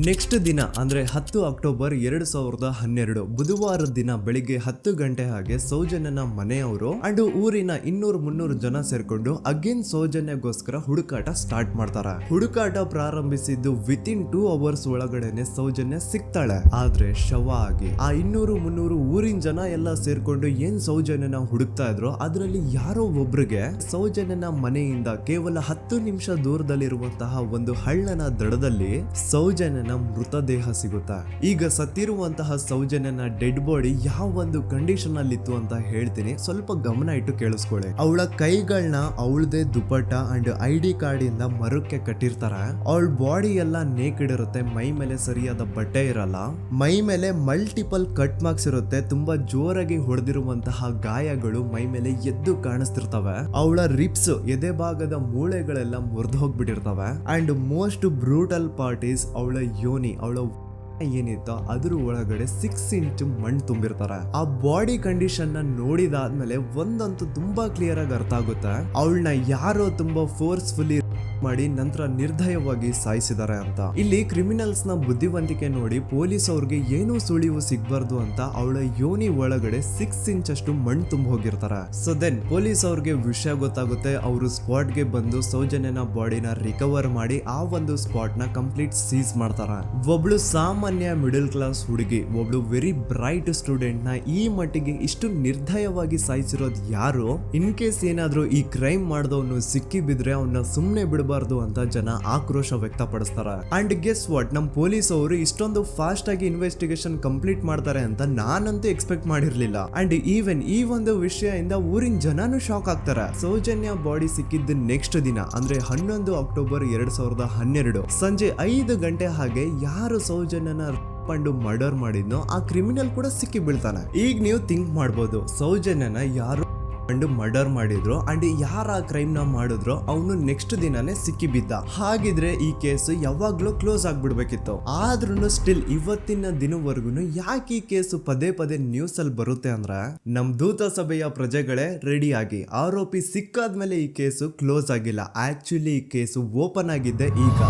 ನೆಕ್ಸ್ಟ್ ದಿನ ಅಂದ್ರೆ 10 ಅಕ್ಟೋಬರ್ 2012 ಬುಧವಾರದ ದಿನ ಬೆಳಿಗ್ಗೆ 10 ಗಂಟೆ ಹಾಗೆ ಸೌಜನ್ಯನ ಮನೆಯವರು ಅಂಡ್ ಊರಿನ 200-300 ಜನ ಸೇರ್ಕೊಂಡು ಅಗೇನ್ ಸೌಜನ್ಯಗೋಸ್ಕರ ಹುಡುಕಾಟ ಸ್ಟಾರ್ಟ್ ಮಾಡ್ತಾರ. ಹುಡುಕಾಟ ಪ್ರಾರಂಭಿಸಿದ್ದು ವಿತಿನ್ 2 ಅವರ್ಸ್ ಒಳಗಡೆನೆ ಸೌಜನ್ಯ ಸಿಗ್ತಾಳೆ. ಆದ್ರೆ ಶವ ಆಗಿ ಆ 200-300 ಊರಿನ ಜನ ಎಲ್ಲ ಸೇರ್ಕೊಂಡು ಏನ್ ಸೌಜನ್ಯನ ಹುಡುಕ್ತಾ ಇದ್ರು ಅದರಲ್ಲಿ ಯಾರೋ ಒಬ್ರಿಗೆ ಸೌಜನ್ಯನ ಮನೆಯಿಂದ ಕೇವಲ 10 ನಿಮಿಷ ದೂರದಲ್ಲಿರುವಂತಹ ಒಂದು ಹಳ್ಳನ ದಡದಲ್ಲಿ ಸೌಜನ್ಯನ ಮೃತದೇಹ ಸಿಗುತ್ತಾ. ಈಗ ಸತ್ತಿರುವಂತಹ ಸೌಜನ್ಯನ ಡೆಡ್ ಬಾಡಿ ಯಾವ ಒಂದು ಕಂಡೀಷನ್ ಅಲ್ಲಿ ಇತ್ತು ಅಂತ ಹೇಳ್ತೀನಿ, ಸ್ವಲ್ಪ ಗಮನ ಇಟ್ಟು ಕೇಳಿಸ್ಕೊಳ್ಳಿ. ಅವಳ ಕೈಗಳನ್ನ ಅವಳದೇ ದುಪಟ್ಟ ಅಂಡ್ ID ಕಾರ್ಡ್ ಇಂದ ಮರಕ್ಕೆ ಕಟ್ಟಿರ್ತಾರೆ. ಅವಳ ಬಾಡಿ ಎಲ್ಲ ನೇಕೆಡ್ ಇರುತ್ತೆ, ಮೈ ಮೇಲೆ ಸರಿಯಾದ ಬಟ್ಟೆ ಇರಲ್ಲ, ಮೈ ಮೇಲೆ ಮಲ್ಟಿಪಲ್ ಕಟ್ ಮಾರ್ಕ್ಸ್ ಇರುತ್ತೆ, ತುಂಬಾ ಜೋರಾಗಿ ಹೊಡೆದಿರುವಂತಹ ಗಾಯಗಳು ಮೈ ಮೇಲೆ ಎದ್ದು ಕಾಣಿಸ್ತಿರ್ತವೆ. ಅವಳ ರಿಪ್ಸ್ ಎದೆ ಭಾಗದ ಮೂಳೆಗಳೆಲ್ಲ ಮುರಿದು ಹೋಗ್ಬಿಟ್ಟಿರ್ತವೆ. And most brutal part is ಅವಳ ಯೋನಿ, ಅವಳ ಏನಿತ್ತು ಅದ್ರ ಒಳಗಡೆ 6 ಇಂಚ್ ಮಣ್ಣು ತುಂಬಿರ್ತಾರೆ. ಆ ಬಾಡಿ ಕಂಡೀಷನ್ ನ ನೋಡಿದಾದ್ಮೇಲೆ ಒಂದಂತೂ ತುಂಬಾ ಕ್ಲಿಯರ್ ಆಗಿ ಅರ್ಥ ಆಗುತ್ತೆ, ಅವಳನ್ನ ಯಾರೋ ತುಂಬಾ ಫೋರ್ಸ್ಫುಲಿ ಮಾಡಿ ನಂತರ ನಿರ್ದಯವಾಗಿ ಸಾಯಿಸಿದ್ದಾರೆ ಅಂತ. ಇಲ್ಲಿ ಕ್ರಿಮಿನಲ್ಸ್ ನ ಬುದ್ಧಿವಂತಿಕೆ ನೋಡಿ ಪೊಲೀಸ್ ಅವ್ರಿಗೆ ಏನೂ ಸುಳಿವು ಸಿಗ್ಬಾರ್ದು ಅಂತ ಅವಳ ಯೋನಿ ಒಳಗಡೆ 6 ಇಂಚ್ ಅಷ್ಟು ಮಣ್ಣು ತುಂಬ ಹೋಗಿರ್ತಾರೆ. ಸೊ ದೆನ್ ಪೊಲೀಸ್ ಅವ್ರಿಗೆ ವಿಷಯ ಗೊತ್ತಾಗುತ್ತೆ. ಅವರು ಸ್ಪಾಟ್ ಗೆ ಬಂದು ಸೌಜನ್ಯನ ಬಾಡಿನ ರಿಕವರ್ ಮಾಡಿ ಆ ಒಂದು ಸ್ಪಾಟ್ ನ ಕಂಪ್ಲೀಟ್ ಸೀಸ್ ಮಾಡ್ತಾರೆ. ಒಬ್ಳು ಸಾಮಾನ್ಯ ಮಿಡಲ್ ಕ್ಲಾಸ್ ಹುಡುಗಿ, ಒಬ್ಳು ವೆರಿ ಬ್ರೈಟ್ ಸ್ಟೂಡೆಂಟ್ ನ ಈ ಮಟ್ಟಿಗೆ ಇಷ್ಟು ನಿರ್ದಯವಾಗಿ ಸಾಯಿಸಿರೋದು ಯಾರು? ಇನ್ ಕೇಸ್ ಏನಾದ್ರೂ ಈ ಕ್ರೈಮ್ ಮಾಡಿದವನು ಸಿಕ್ಕಿ ಬಿದ್ರೆ ಅವನ್ನ ಸುಮ್ನೆ ಬಿಡಬಾರ್ದು ಅಂತ ಜನ ಆಕ್ರೋಶ ವ್ಯಕ್ತಪಡಿಸ್ತಾರೆ. ಅಂಡ್ ಗೆಸ್ ವಾಟ್, ನಮ್ ಪೊಲೀಸ್ ಅವರು ಇಷ್ಟೊಂದು ಫಾಸ್ಟ್ ಆಗಿ ಇನ್ವೆಸ್ಟಿಗೇಷನ್ ಕಂಪ್ಲೀಟ್ ಮಾಡ್ತಾರೆ ಅಂತ ನಾನಂತೂ ಎಕ್ಸ್ಪೆಕ್ಟ್ ಮಾಡಿರ್ಲಿಲ್ಲ. ಅಂಡ್ ಈವನ್ ಈ ಒಂದು ವಿಷಯದಿಂದ ಊರಿನ ಜನನು ಶಾಕ್ ಆಗ್ತಾರೆ. ಸೌಜನ್ಯ ಬಾಡಿ ಸಿಕ್ಕಿದ್ದ ನೆಕ್ಸ್ಟ್ ದಿನ ಅಂದ್ರೆ 11 ಅಕ್ಟೋಬರ್ 2012 ಸಂಜೆ 5 ಗಂಟೆ ಹಾಗೆ ಯಾರು ಸೌಜನ್ಯನ ಪಂಡು ಮರ್ಡರ್ ಮಾಡಿದ್ನೋ ಆ ಕ್ರಿಮಿನಲ್ ಕೂಡ ಸಿಕ್ಕಿ ಬೀಳ್ತಾನೆ. ಈಗ ನೀವು ಥಿಂಕ್ ಮಾಡ್ಬೋದು, ಸೌಜನ್ಯನ ಯಾರು ಮರ್ಡರ್ ಮಾಡಿದ್ರು ಅಂಡ್ ಯಾರ ಆ ಕ್ರೈಮ್ ನ ಮಾಡಿದ್ರು ಅವನು ನೆಕ್ಸ್ಟ್ ದಿನಾನೇ ಸಿಕ್ಕಿ ಬಿದ್ದ. ಹಾಗಿದ್ರೆ ಈ ಕೇಸ್ ಯಾವಾಗ್ಲೂ ಕ್ಲೋಸ್ ಆಗ್ಬಿಡ್ಬೇಕಿತ್ತು. ಆದ್ರೂ ಸ್ಟಿಲ್ ಇವತ್ತಿನ ದಿನವರೆಗೂ ಯಾಕೆ ಈ ಕೇಸ್ ಪದೇ ಪದೇ ನ್ಯೂಸ್ ಅಲ್ಲಿ ಬರುತ್ತೆ ಅಂದ್ರೆ, ನಮ್ ದೂತ ಸಭೆಯ ಪ್ರಜೆಗಳೇ ರೆಡಿ ಆಗಿ, ಆರೋಪಿ ಸಿಕ್ಕಾದ್ಮೇಲೆ ಈ ಕೇಸು ಕ್ಲೋಸ್ ಆಗಿಲ್ಲ. ಆಕ್ಚುಲಿ ಈ ಕೇಸು ಓಪನ್ ಆಗಿದ್ದೆ ಈಗ.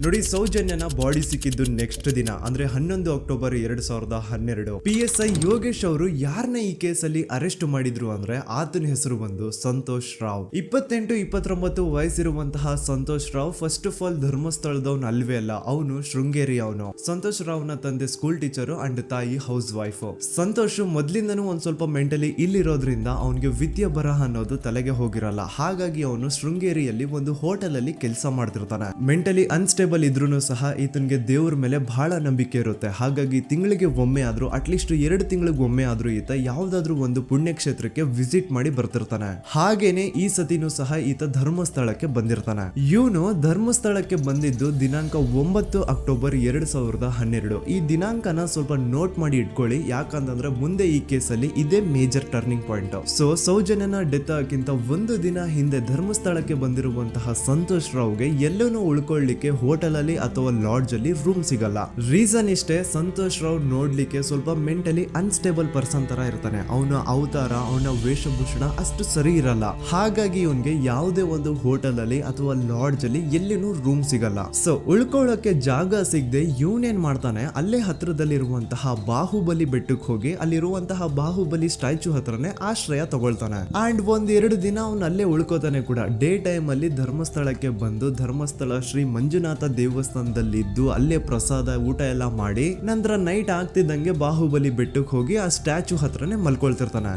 ನೋಡಿ, ಸೌಜನ್ಯನ ಬಾಡಿ ಸಿಕ್ಕಿದ್ದು ನೆಕ್ಸ್ಟ್ ದಿನ ಅಂದ್ರೆ 11 ಅಕ್ಟೋಬರ್ 2012. PSI ಯೋಗೇಶ್ ಅವರು ಯಾರನ್ನ ಈ ಕೇಸಲ್ಲಿ ಅರೆಸ್ಟ್ ಮಾಡಿದ್ರು ಅಂದ್ರೆ ಆತನ ಹೆಸರು ಬಂದು ಸಂತೋಷ್ ರಾವ್. 28-29 ವಯಸ್ಸಿರುವಂತಹ Santosh Rao first of all ಧರ್ಮಸ್ಥಳದವನು ಅಲ್ವೇ ಅಲ್ಲ, ಅವನು ಶೃಂಗೇರಿ. ಅವನು ಸಂತೋಷ್ ರಾವ್ ನ ತಂದೆ ಸ್ಕೂಲ್ ಟೀಚರು ಅಂಡ್ ತಾಯಿ ಹೌಸ್ ವೈಫ್. ಸಂತೋಷ್ ಮೊದ್ಲಿಂದನೂ ಒಂದ್ ಸ್ವಲ್ಪ ಮೆಂಟಲಿ ಇಲ್ಲಿರೋದ್ರಿಂದ ಅವನಿಗೆ ವಿದ್ಯೆ ಬರಹ ಅನ್ನೋದು ತಲೆಗೆ ಹೋಗಿರಲ್ಲ. ಹಾಗಾಗಿ ಅವನು ಶೃಂಗೇರಿಯಲ್ಲಿ ಒಂದು ಹೋಟೆಲ್ ಅಲ್ಲಿ ಕೆಲಸ ಮಾಡ್ತಿರ್ತಾನೆ. ಮೆಂಟಲಿ ಅನ್ಸ್ಟೇಬಲ್ ಇದ್ರೂ ಸಹ ಈತನಿಗೆ ದೇವ್ರ ಮೇಲೆ ಬಹಳ ನಂಬಿಕೆ ಇರುತ್ತೆ. ಹಾಗಾಗಿ ತಿಂಗಳಿಗೆ ಒಮ್ಮೆ ಆದ್ರೂ, ಅಟ್ಲೀಸ್ಟ್ 2 ತಿಂಗಳಿಗೆ ಒಮ್ಮೆ ಆದ್ರೂ ಈತ ಯಾವ್ದಾದ್ರು ಒಂದು ಪುಣ್ಯಕ್ಷೇತ್ರಕ್ಕೆ ವಿಸಿಟ್ ಮಾಡಿ ಬರ್ತಿರ್ತಾನೆ. ಹಾಗೇನೆ ಈ ಸತಿನೂ ಸಹ ಈತ ಧರ್ಮಸ್ಥಳಕ್ಕೆ ಬಂದಿರ್ತಾನೆ. ಇವನು ಧರ್ಮಸ್ಥಳಕ್ಕೆ ಬಂದಿದ್ದು ದಿನಾಂಕ 9 ಅಕ್ಟೋಬರ್ 2012. ಈ ದಿನಾಂಕನ ಸ್ವಲ್ಪ ನೋಟ್ ಮಾಡಿ ಇಟ್ಕೊಳ್ಳಿ, ಯಾಕಂತಂದ್ರೆ ಮುಂದೆ ಈ ಕೇಸಲ್ಲಿ ಇದೇ ಮೇಜರ್ ಟರ್ನಿಂಗ್ ಪಾಯಿಂಟ್. ಸೊ ಸೌಜನ್ಯನ ಡೆತ್ ಆಗಿಂತ ಒಂದು ದಿನ ಹಿಂದೆ ಧರ್ಮಸ್ಥಳಕ್ಕೆ ಬಂದಿರುವಂತಹ ಸಂತೋಷ್ ರಾವ್ಗೆ ಎಲ್ಲನೂ ಉಳ್ಕೊಳ್ಳಿಕ್ಕೆ ಹೋಟೆಲ್ ಅಲ್ಲಿ ಅಥವಾ ಲಾಡ್ಜ್ ಅಲ್ಲಿ ರೂಮ್ ಸಿಗಲ್ಲ. ರೀಸನ್ ಇಷ್ಟೇ, ಸಂತೋಷ್ ರಾವ್ ನೋಡ್ಲಿಕ್ಕೆ ಸ್ವಲ್ಪ ಮೆಂಟಲಿ ಅನ್ಸ್ಟೇಬಲ್ ಪರ್ಸನ್ ತರ ಇರ್ತಾನೆ. ಅವನ ಅವತಾರ, ಅವನ ವೇಷಭೂಷಣ ಅಷ್ಟು ಸರಿ ಇರಲ್ಲ. ಹಾಗಾಗಿ ಇವನ್ಗೆ ಯಾವುದೇ ಒಂದು ಹೋಟೆಲ್ ಅಲ್ಲಿ ಅಥವಾ ಲಾಡ್ಜ್ ಅಲ್ಲಿ ಎಲ್ಲಿನೂ ರೂಮ್ ಸಿಗಲ್ಲ. ಸೊ ಉಳ್ಕೊಳ್ಳೋಕೆ ಜಾಗ ಸಿಗದೆ ಇವನೇನ್ ಮಾಡ್ತಾನೆ, ಅಲ್ಲೇ ಹತ್ರದಲ್ಲಿರುವಂತಹ ಬಾಹುಬಲಿ ಬೆಟ್ಟಕ್ಕೆ ಹೋಗಿ ಅಲ್ಲಿರುವಂತಹ ಬಾಹುಬಲಿ ಸ್ಟ್ಯಾಚು ಹತ್ರನೇ ಆಶ್ರಯ ತಗೊಳ್ತಾನೆ. ಅಂಡ್ 1-2 ದಿನ ಅವನು ಅಲ್ಲೇ ಉಳ್ಕೋತಾನೆ ಕೂಡ. ಡೇ ಟೈಮ್ ಅಲ್ಲಿ ಧರ್ಮಸ್ಥಳಕ್ಕೆ ಬಂದು ಧರ್ಮಸ್ಥಳ ಶ್ರೀ ಮಂಜುನಾಥ ದೇವಸ್ಥಾನದಲ್ಲಿ ಇದ್ದು ಅಲ್ಲೇ ಪ್ರಸಾದ ಊಟ ಎಲ್ಲ ಮಾಡಿ ನಂತರ ನೈಟ್ ಆಗ್ತಿದ್ದಂಗೆ ಬಾಹುಬಲಿ ಬೆಟ್ಟಕ್ಕೆ ಹೋಗಿ ಆ ಸ್ಟ್ಯಾಚು ಹತ್ರನೇ ಮಲ್ಕೊಳ್ತಿರ್ತಾನೆ.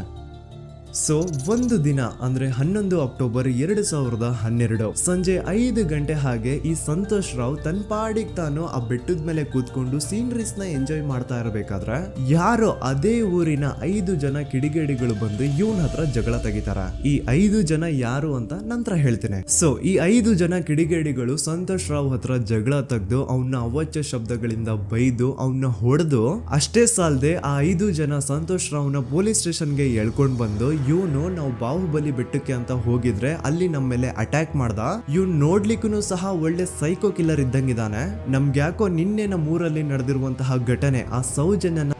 ಸೊ ಒಂದು ದಿನ ಅಂದ್ರೆ 11 ಅಕ್ಟೋಬರ್ 2012 ಸಂಜೆ 5 ಗಂಟೆ ಹಾಗೆ ಈ ಸಂತೋಷ್ ರಾವ್ ತನ್ನ ಪಾಡಿಗೆ ತಾನು ಆ ಬೆಟ್ಟದ ಮೇಲೆ ಕೂತ್ಕೊಂಡು ಸೀನರೀಸ್ ನ ಎಂಜಾಯ್ ಮಾಡ್ತಾ ಇರಬೇಕಾದ್ರೆ ಯಾರೋ ಅದೇ ಊರಿನ 5 ಜನ ಕಿಡಿಗೇಡಿಗಳು ಬಂದು ಇವನ್ ಹತ್ರ ಜಗಳ ತೆಗಿತಾರ. ಈ 5 ಜನ ಯಾರು ಅಂತ ನಂತರ ಹೇಳ್ತೇನೆ. ಸೊ ಈ 5 ಜನ ಕಿಡಿಗೇಡಿಗಳು ಸಂತೋಷ್ ರಾವ್ ಹತ್ರ ಜಗಳ ತೆಗೆದು ಅವನ್ನ ಅವಾಚ್ಯ ಶಬ್ದಗಳಿಂದ ಬೈದು ಅವನ್ನ ಹೊಡೆದು, ಅಷ್ಟೇ ಸಾಲದೆ ಆ 5 ಜನ ಸಂತೋಷ್ ರಾವ್ನ ಪೊಲೀಸ್ ಸ್ಟೇಷನ್ಗೆ ಎಳ್ಕೊಂಡ್ ಬಂದು ಇವನು ನಾವು ಬಾಹುಬಲಿ ಬೆಟ್ಟಕ್ಕೆ ಅಂತ ಹೋಗಿದ್ರೆ ಅಲ್ಲಿ ನಮ್ಮ ಮೇಲೆ ಅಟ್ಯಾಕ್ ಮಾಡ್ದ, ಇವ್ನು ನೋಡ್ಲಿಕ್ಕೂ ಸಹ ಒಳ್ಳೆ ಸೈಕೋ ಕಿಲ್ಲರ್ ಇದ್ದಂಗಿದಾನೆ, ನಮ್ಗೆ ಯಾಕೋ ನಿನ್ನೆ ನಮ್ಮ ಊರಲ್ಲಿ ನಡೆದಿರುವಂತಹ ಘಟನೆ ಆ ಸೌಜನ್ಯನ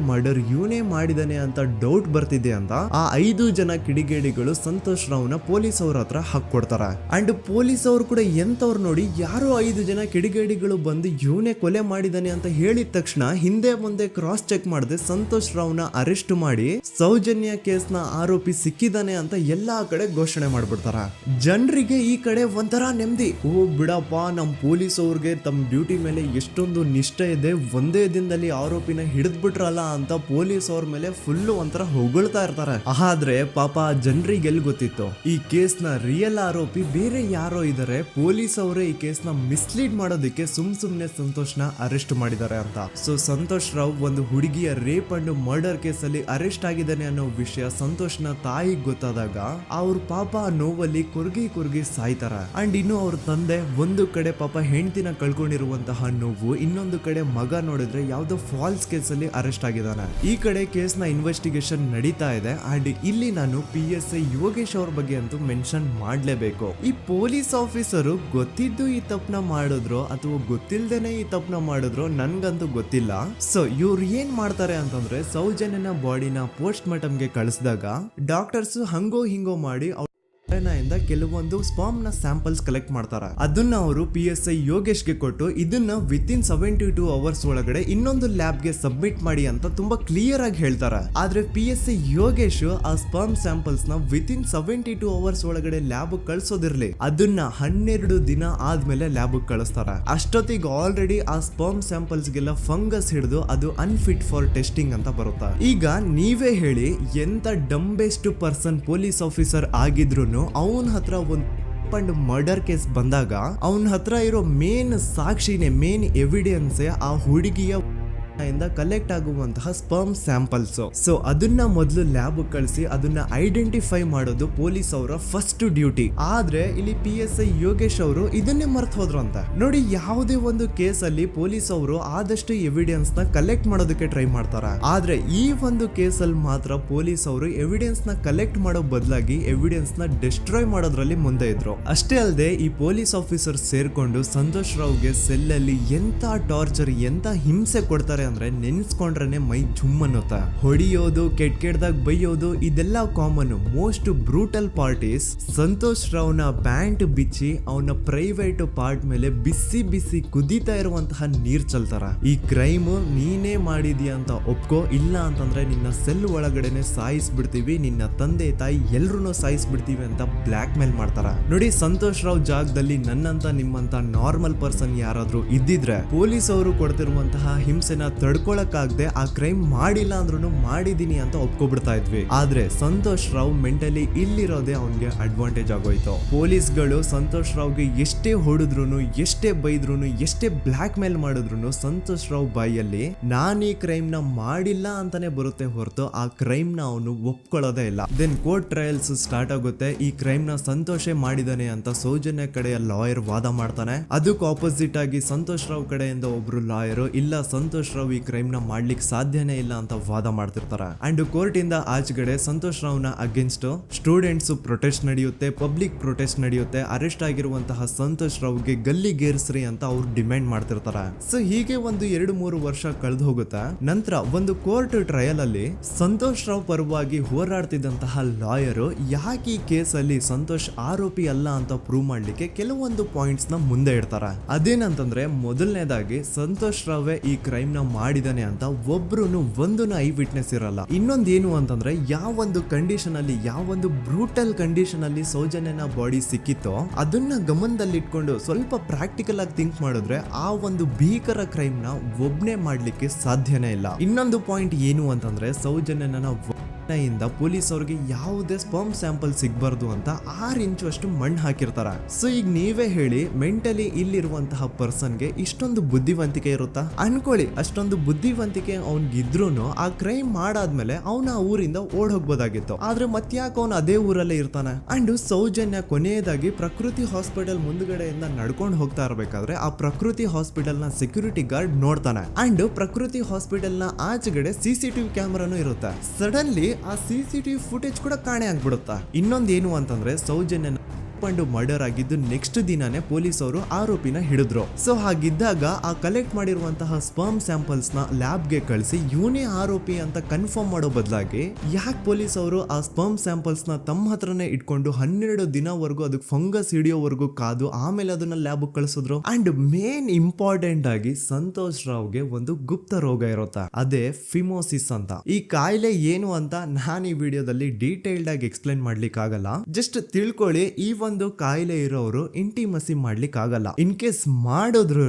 ಮರ್ಡರ್ ಇವನೇ ಮಾಡಿದಾನೆ ಅಂತ ಡೌಟ್ ಬರ್ತಿದೆ ಅಂತ ಆ 5 ಜನ ಕಿಡಿಗೇಡಿಗಳು ಸಂತೋಷ್ ರಾವ್ನ ಪೊಲೀಸ್ ಅವ್ರ ಹತ್ರ ಹಾಕೊಡ್ತಾರ. ಅಂಡ್ ಪೊಲೀಸ್ ಅವರು ಕೂಡ ಎಂತವ್ರು ನೋಡಿ, ಯಾರೋ 5 ಜನ ಕಿಡಿಗೇಡಿಗಳು ಬಂದು ಇವನೇ ಕೊಲೆ ಮಾಡಿದಾನೆ ಅಂತ ಹೇಳಿದ ತಕ್ಷಣ ಹಿಂದೆ ಮುಂದೆ ಕ್ರಾಸ್ ಚೆಕ್ ಮಾಡದೆ ಸಂತೋಷ್ ರಾವ್ನ ಅರೆಸ್ಟ್ ಮಾಡಿ ಸೌಜನ್ಯ ಕೇಸ್ ನ ಆರೋಪಿ ಸಿಕ್ಕಿದಾನೆ ಅಂತ ಎಲ್ಲಾ ಕಡೆ ಘೋಷಣೆ ಮಾಡ್ಬಿಡ್ತಾರ. ಜನರಿಗೆ ಈ ಕಡೆ ಒಂಥರ ನೆಮ್ಮದಿ, ಓ ಬಿಡಪ್ಪ ನಮ್ ಪೊಲೀಸ್ ಅವ್ರಿಗೆ ತಮ್ಮ ಡ್ಯೂಟಿ ಮೇಲೆ ಎಷ್ಟೊಂದು ನಿಷ್ಠೆ ಇದೆ, ಒಂದೇ ದಿನದಲ್ಲಿ ಆರೋಪಿನ ಹಿಡಿದ್ಬಿಟ್ರ ಅಂತ ಪೊಲೀಸ್ ಅವ್ರ ಮೇಲೆ ಫುಲ್ ಒಂಥರ ಹೊಗಳ್ತಾ ಇರ್ತಾರೆ. ಆದ್ರೆ ಪಾಪ ಜನರಿಗೆ ಎಲ್ಲಿ ಗೊತ್ತಿತ್ತು ಈ ಕೇಸ್ ನ ರಿಯಲ್ ಆರೋಪಿ ಬೇರೆ ಯಾರೋ ಇದಾರೆ, ಪೊಲೀಸ್ ಅವರೇ ಈ ಕೇಸ್ ನ ಮಿಸ್ಲೀಡ್ ಮಾಡೋದಕ್ಕೆ ಸುಮ್ನೆ ಸಂತೋಷ್ನ ಅರೆಸ್ಟ್ ಮಾಡಿದ್ದಾರೆ ಅಂತ. ಸೊ ಸಂತೋಷ್ ರಾವ್ ಒಂದು ಹುಡುಗಿಯ ರೇಪ್ ಅಂಡ್ ಮರ್ಡರ್ ಕೇಸ್ ಅಲ್ಲಿ ಅರೆಸ್ಟ್ ಆಗಿದ್ದಾನೆ ಅನ್ನೋ ವಿಷಯ ಸಂತೋಷ್ನ ತಾಯಿಗೆ ಗೊತ್ತಾದಾಗ ಅವ್ರ ಪಾಪ ನೋವಲ್ಲಿ ಕುರ್ಗಿ ಸಾಯ್ತಾರ. ಅಂಡ್ ಇನ್ನು ಅವ್ರ ತಂದೆ ಒಂದು ಕಡೆ ಪಾಪ ಹೆಂಡತಿನ ಕಳ್ಕೊಂಡಿರುವಂತಹ ನೋವು, ಇನ್ನೊಂದು ಕಡೆ ಮಗ ನೋಡಿದ್ರೆ ಯಾವ್ದೋ ಫಾಲ್ಸ್ ಕೇಸ್ ಅಲ್ಲಿ ಅರೆಸ್ಟ್ ಆಗಿದ್ದಾನೆ. ಈ ಕಡೆ ಕೇಸ್ ನ ಇನ್ವೆಸ್ಟಿಗೇಷನ್ ನಡೀತಾ ಇದೆ. ಅಂಡ್ ಇಲ್ಲಿ ನಾನು PSI ಯೋಗೇಶ್ ಅವ್ರ ಬಗ್ಗೆ ಅಂತೂ ಮೆನ್ಷನ್ ಮಾಡ್ಲೇಬೇಕು. ಈ ಪೊಲೀಸ್ ಆಫೀಸರು ಗೊತ್ತಿದ್ದು ಈ ತಪ್ಪನ ಮಾಡಿದ್ರು ಅಥವಾ ಗೊತ್ತಿಲ್ದೇನೆ ಈ ತಪ್ಪನ ಮಾಡಿದ್ರು ನನ್ಗಂತೂ ಗೊತ್ತಿಲ್ಲ. ಸೊ ಇವ್ರು ಏನ್ ಮಾಡ್ತಾರೆ ಅಂತಂದ್ರೆ, ಸೌಜನ್ಯನ ಬಾಡಿನ ಪೋಸ್ಟ್ ಮಾರ್ಟಮ್ಗೆ ಕಳಿಸಿದಾಗ ಡಾಕ್ಟರ್ಸ್ ಹಂಗೋ ಹಿಂಗೋ ಮಾಡಿ ಇಂದ ಕೆಲವೊಂದು ಸ್ಪರ್ಮ್ ನ ಸ್ಯಾಂಪಲ್ಸ್ ಕಲೆಕ್ಟ್ ಮಾಡ್ತಾರೆ. ಅದನ್ನ ಅವರು PSI ಯೋಗೇಶ್ಗೆ ಕೊಟ್ಟು ಇದನ್ನ ವಿತಿನ್ 72 ಅವರ್ಸ್ ಒಳಗಡೆ ಇನ್ನೊಂದು ಲ್ಯಾಬ್ ಗೆ ಸಬ್ಮಿಟ್ ಮಾಡಿ ಅಂತ ತುಂಬಾ ಕ್ಲಿಯರ್ ಆಗಿ ಹೇಳ್ತಾರೆ. ಆದ್ರೆ PSI ಯೋಗೇಶ್ ಆ ಸ್ಪರ್ಮ್ ಸ್ಯಾಂಪಲ್ಸ್ ನ ವಿತಿನ್ 72 ಅವರ್ಸ್ ಒಳಗಡೆ ಲ್ಯಾಬ್ ಕಳ್ಸೋದಿರ್ಲಿ, ಅದನ್ನ 12 ದಿನ ಆದ್ಮೇಲೆ ಲ್ಯಾಬ್ ಕಳಿಸ್ತಾರೆ. ಅಷ್ಟೊತ್ತಿಗೆ ಆಲ್ರೆಡಿ ಆ ಸ್ಪರ್ಮ್ ಸ್ಯಾಂಪಲ್ಸ್ ಗೆಲ್ಲ ಫಂಗಸ್ ಹಿಡಿದು ಅದು ಅನ್ಫಿಟ್ ಫಾರ್ ಟೆಸ್ಟಿಂಗ್ ಅಂತ ಬರುತ್ತೆ. ಈಗ ನೀವೇ ಹೇಳಿ, ಎಂತ ಡಂಬೆಸ್ಟ್ ಪರ್ಸನ್ ಪೊಲೀಸ್ ಆಫೀಸರ್ ಆಗಿದ್ರು ಅವನ ಹತ್ರ ಒಂದು ಮರ್ಡರ್ ಕೇಸ್ ಬಂದಾಗ ಅವನ ಹತ್ರ ಇರೋ ಮೇನ್ ಸಾಕ್ಷಿನೇ, ಮೇನ್ ಎವಿಡೆನ್ಸ್ ಆ ಹುಡುಗಿಯ ಇಂದ ಕಲೆಕ್ಟ್ ಆಗುವಂತಹ ಸ್ಪರ್ಮ್ ಸ್ಯಾಂಪಲ್ಸ್. ಸೊ ಅದನ್ನ ಮೊದಲು ಲ್ಯಾಬ್ ಕಳಿಸಿ ಅದನ್ನ ಐಡೆಂಟಿಫೈ ಮಾಡೋದು ಪೊಲೀಸ್ ಅವರ ಫಸ್ಟ್ ಡ್ಯೂಟಿ. ಆದ್ರೆ ಇಲ್ಲಿ PSI ಯೋಗೇಶ್ ಅವರು ಇದನ್ನೇ ಮರ್ತು ಹೋದ್ರು ಅಂತ ನೋಡಿ. ಯಾವುದೇ ಒಂದು ಕೇಸ್ ಅಲ್ಲಿ ಪೊಲೀಸ್ ಅವರು ಆದಷ್ಟು ಎವಿಡೆನ್ಸ್ ನ ಕಲೆಕ್ಟ್ ಮಾಡೋದಕ್ಕೆ ಟ್ರೈ ಮಾಡ್ತಾರೆ. ಆದ್ರೆ ಈ ಒಂದು ಕೇಸ್ ಅಲ್ಲಿ ಮಾತ್ರ ಪೊಲೀಸ್ ಅವರು ಎವಿಡೆನ್ಸ್ ನ ಕಲೆಕ್ಟ್ ಮಾಡೋ ಬದಲಾಗಿ ಎವಿಡೆನ್ಸ್ ನ ಡಿಸ್ಟ್ರಾಯ್ ಮಾಡೋದ್ರಲ್ಲಿ ಮುಂದೆ ಇದ್ರು. ಅಷ್ಟೇ ಅಲ್ಲದೆ ಈ ಪೊಲೀಸ್ ಆಫೀಸರ್ ಸೇರ್ಕೊಂಡು ಸಂತೋಷ್ ರಾವ್ಗೆ ಸೆಲ್ ಅಲ್ಲಿ ಎಂತ ಟಾರ್ಚರ್, ಎಂತ ಹಿಂಸೆ ಕೊಡ್ತಾರೆ ಅಂದ್ರೆ ನೆನ್ಸ್ಕೊಂಡ್ರೆ ಮೈ ಜುಮ್ ಅನ್ನುತ್ತ. ಹೊಡಿಯೋದು, ಕೆಟ್ಟದಾಗ ಬೈಯೋದು ಇದೆಲ್ಲ common. Most brutal parties Santosh ರಾವ್ನ ಪ್ಯಾಂಟ್ ಬಿಚ್ಚಿ ಅವನ ಪ್ರೈವೇಟ್ ಪಾರ್ಟ್ ಮೇಲೆ ಬಿಸಿ ಬಿಸಿ ಕುದೀತಾ ಇರುವಂತಹ ನೀರ್ ಚಲ್ತಾರ. ಈ ಕ್ರೈಮ್ ನೀನೇ ಮಾಡಿದ್ಯಾ ಅಂತ ಒಪ್ಕೋ, ಇಲ್ಲ ಅಂತಂದ್ರೆ ನಿನ್ನ ಸೆಲ್ ಒಳಗಡೆನೆ ಸಾಯಿಸ್ಬಿಡ್ತೀವಿ, ನಿನ್ನ ತಂದೆ ತಾಯಿ ಎಲ್ರು ಸಾಯಿಸ್ಬಿಡ್ತೀವಿ ಅಂತ ಬ್ಲಾಕ್ ಮೇಲ್ ಮಾಡ್ತಾರ. ನೋಡಿ, ಸಂತೋಷ್ ರಾವ್ ಜಾಗದಲ್ಲಿ ನನ್ನಂತ ನಿಮ್ಮಂತ ನಾರ್ಮಲ್ ಪರ್ಸನ್ ಯಾರಾದ್ರೂ ಇದ್ದಿದ್ರೆ ಪೊಲೀಸ್ ಅವರು ಕೊಡ್ತಿರುವಂತಹ ಹಿಂಸೆನ ತಡ್ಕೊಳಕ್ಕಾಗದೆ ಆ ಕ್ರೈಮ್ ಮಾಡಿಲ್ಲ ಅಂದ್ರೂ ಮಾಡಿದೀನಿ ಅಂತ ಒಪ್ಕೊಬಿಡ್ತಾ ಇದ್ವಿ. ಆದ್ರೆ ಸಂತೋಷ್ ರಾವ್ ಮೆಂಟಲಿ ಇಲ್ಲಿರೋದೇ ಅವನ್ಗೆ ಅಡ್ವಾಂಟೇಜ್ ಆಗೋಯ್ತು. ಪೊಲೀಸ್ಗಳು ಸಂತೋಷ್ ರಾವ್ಗೆ ಎಷ್ಟೇ ಹೊಡೆದ್ರು, ಎಷ್ಟೇ ಬೈದ್ರು, ಎಷ್ಟೇ ಬ್ಲಾಕ್ ಮೇಲ್ ಮಾಡಿದ್ರು ಸಂತೋಷ್ ರಾವ್ ಬಾಯಲ್ಲಿ ನಾನ್ ಈ ಕ್ರೈಮ್ ನ ಮಾಡಿಲ್ಲ ಅಂತಾನೆ ಬರುತ್ತೆ ಹೊರತು ಆ ಕ್ರೈಮ್ ನ ಅವನು ಒಪ್ಕೊಳ್ಳೋದೇ ಇಲ್ಲ. ದೆನ್ ಕೋರ್ಟ್ ಟ್ರಯಲ್ಸ್ ಸ್ಟಾರ್ಟ್ ಆಗುತ್ತೆ. ಈ ಕ್ರೈಮ್ ನ ಸಂತೋಷೇ ಮಾಡಿದಾನೆ ಅಂತ ಸೌಜನ್ಯ ಕಡೆಯ ಲಾಯರ್ ವಾದ ಮಾಡ್ತಾನೆ. ಅದಕ್ಕೆ ಆಪೋಸಿಟ್ ಆಗಿ ಸಂತೋಷ್ ರಾವ್ ಕಡೆಯಿಂದ ಒಬ್ರು ಲಾಯರ್ ಇಲ್ಲ, ಸಂತೋಷ್ ರಾವ್ ಈ ಕ್ರೈಮ್ ನ ಮಾಡ್ಲಿಕ್ಕೆ ಸಾಧ್ಯನೇ ಇಲ್ಲ ಅಂತ ವಾದ ಮಾಡ್ತಿರ್ತಾರೆ. ಅಂಡ್ ಕೋರ್ಟ್ ಇಂದ ಆಚೆಗಡೆ ಸಂತೋಷ್ ರಾವ್ ನ ಅಗೇನ್ಸ್ಟ್ ಸ್ಟೂಡೆಂಟ್ಸ್ ಪ್ರೊಟೆಸ್ಟ್ ನಡೆಯುತ್ತೆ, ಪಬ್ಲಿಕ್ ಪ್ರೊಟೆಸ್ಟ್ ನಡೆಯುತ್ತೆ. ಅರೆಸ್ಟ್ ಆಗಿರುವಂತಹ ಸಂತೋಷ್ ರಾವ್ಗೆ ಗಲ್ಲಿಗೇರಿಸ್ರಿ ಅಂತ ಅವ್ರು ಡಿಮ್ಯಾಂಡ್ ಮಾಡ್ತಿರ್ತಾರೆ. ಸೊ ಹೀಗೆ ಒಂದು 2-3 ವರ್ಷ ಕಳೆದು ಹೋಗುತ್ತೆ. ನಂತರ ಒಂದು ಕೋರ್ಟ್ ಟ್ರಯಲ್ ಅಲ್ಲಿ ಸಂತೋಷ್ ರಾವ್ ಪರವಾಗಿ ಹೋರಾಡ್ತಿದ್ದಂತಹ ಲಾಯರ್ ಯಾಕೆ ಈ ಕೇಸ್ ಅಲ್ಲಿ ಸಂತೋಷ್ ಆರೋಪಿ ಅಲ್ಲ ಅಂತ ಪ್ರೂವ್ ಮಾಡ್ಲಿಕ್ಕೆ ಕೆಲವೊಂದು ಪಾಯಿಂಟ್ಸ್ ನ ಮುಂದೆ ಇಡ್ತಾರೆ. ಅದೇನಂತಂದ್ರೆ, ಮೊದಲನೇದಾಗಿ ಸಂತೋಷ್ ರಾವೇ ಈ ಕ್ರೈಮ್ ನ ಮಾಡಿದಾನೆ ಅಂತ ಒಂದು ಐ ವಿಟ್ನೆಸ್ ಇರಲ್ಲ. ಇನ್ನೊಂದು ಏನು ಅಂತಂದ್ರೆ, ಯಾವೊಂದು ಕಂಡೀಷನ್ ಅಲ್ಲಿ, ಯಾವೊಂದು ಬ್ರೂಟಲ್ ಕಂಡೀಷನ್ ಅಲ್ಲಿ ಸೌಜನ್ಯನ ಬಾಡಿ ಸಿಕ್ಕಿತ್ತೋ ಅದನ್ನ ಗಮನದಲ್ಲಿ ಇಟ್ಕೊಂಡು ಸ್ವಲ್ಪ ಪ್ರಾಕ್ಟಿಕಲ್ ಆಗಿ ಥಿಂಕ್ ಮಾಡಿದ್ರೆ ಆ ಒಂದು ಭೀಕರ ಕ್ರೈಮ್ ನ ಒಬ್ನೇ ಮಾಡ್ಲಿಕ್ಕೆ ಸಾಧ್ಯನೇ ಇಲ್ಲ. ಇನ್ನೊಂದು ಪಾಯಿಂಟ್ ಏನು ಅಂತಂದ್ರೆ, ಸೌಜನ್ಯನ ಇಂದ ಪೊಲೀಸ್ ಅವ್ರಿಗೆ ಯಾವುದೇ ಸ್ಪರ್ಮ್ ಸ್ಯಾಂಪಲ್ ಸಿಗ್ಬಾರ್ದು ಅಂತ 6 ಇಂಚು ಅಷ್ಟು ಮಣ್ಣು ಹಾಕಿರ್ತಾರ. ಸೊ ಈಗ ನೀವೇ ಹೇಳಿ, ಮೆಂಟಲಿ ಇಲ್ಲಿರುವಂತಹ ಪರ್ಸನ್ಗೆ ಇಷ್ಟೊಂದು ಬುದ್ಧಿವಂತಿಕೆ ಇರುತ್ತಾ ಅನ್ಕೊಳ್ಳಿ. ಅಷ್ಟೊಂದು ಬುದ್ಧಿವಂತಿಕೆ ಅವ್ನಿಗಿದ್ರೂನು ಆ ಕ್ರೈಮ್ ಮಾಡಾದ್ಮೇಲೆ ಅವನ ಆ ಊರಿಂದ ಓಡ್ ಹೋಗ್ಬೋದಾಗಿತ್ತು. ಆದ್ರೆ ಮತ್ತ್ಯಾಕೆ ಅವನು ಅದೇ ಊರಲ್ಲೇ ಇರ್ತಾನೆ. ಅಂಡ್ ಸೌಜನ್ಯ ಕೊನೆಯದಾಗಿ ಪ್ರಕೃತಿ ಹಾಸ್ಪಿಟಲ್ ಮುಂದ್ಗಡೆಯಿಂದ ನಡ್ಕೊಂಡು ಹೋಗ್ತಾ ಇರ್ಬೇಕಾದ್ರೆ ಆ ಪ್ರಕೃತಿ ಹಾಸ್ಪಿಟಲ್ ನ ಸೆಕ್ಯೂರಿಟಿ ಗಾರ್ಡ್ ನೋಡ್ತಾನೆ. ಅಂಡ್ ಪ್ರಕೃತಿ ಹಾಸ್ಪಿಟಲ್ ನ ಆಚೆಗಡೆ CCTV ಕ್ಯಾಮರಾನು ಇರುತ್ತೆ. ಸಡನ್ಲಿ ಆ CCTV ಫುಟೇಜ್ ಕೂಡ ಕಾಣೆ ಆಗ್ಬಿಡುತ್ತಾ. ಇನ್ನೊಂದೇನು ಅಂತಂದ್ರೆ, ಸೌಜನ್ಯನ ಮರ್ಡರ್ ಆಗಿದ್ದು ನೆಕ್ಸ್ಟ್ ದಿನಾನೇ ಪೊಲೀಸ್ ಅವರು ಆರೋಪಿನ ಹಿಡಿದ್ರು. ಸೊ ಹಾಗಿದ್ದಾಗ ಆ ಕಲೆಕ್ಟ್ ಮಾಡಿರುವಂತಹ ಸ್ಪರ್ಮ್ ಸ್ಯಾಂಪಲ್ಸ್ ನ ಲ್ಯಾಬ್ ಗೆ ಕಳಿಸಿ ಇವನೇ ಆರೋಪಿ ಅಂತ ಕನ್ಫರ್ಮ್ ಮಾಡೋ ಬದಲಾಗಿ ಯಾಕೆ ಪೊಲೀಸ್ ಅವರು ಆ ಸ್ಪರ್ಮ್ ಸ್ಯಾಂಪಲ್ಸ್ ನ ತಮ್ಮ ಹತ್ರನೇ ಇಟ್ಕೊಂಡು 12 ದಿನವರೆಗೂ ಅದಕ್ಕೆ ಫಂಗಸ್ ಹಿಡಿಯೋವರೆಗೂ ಕಾದು ಆಮೇಲೆ ಅದನ್ನ ಲ್ಯಾಬ್ ಕಳಿಸಿದ್ರು. ಅಂಡ್ ಮೇನ್ ಇಂಪಾರ್ಟೆಂಟ್ ಆಗಿ ಸಂತೋಷ್ ರಾವ್ಗೆ ಒಂದು ಗುಪ್ತ ರೋಗ ಇರುತ್ತೆ, ಅದೇ ಫಿಮೋಸಿಸ್ ಅಂತ. ಈ ಕಾಯಿಲೆ ಏನು ಅಂತ ನಾನು ಈ ವಿಡಿಯೋದಲ್ಲಿ ಡೀಟೇಲ್ಡ್ ಆಗಿ ಎಕ್ಸ್ಪ್ಲೈನ್ ಮಾಡ್ಲಿಕ್ಕೆ ಆಗಲ್ಲ. ಜಸ್ಟ್ ತಿಳ್ಕೊಳ್ಳಿ, ಈ ಒಂದು ಕಾಯಿಲೆ ಇರೋರು ಇಂಟಿಮಸಿ ಮಾಡ್ಲಿಕ್ಕೆ ಆಗಲ್ಲ. ಇನ್ ಕೇಸ್ ಮಾಡಿದ್ರು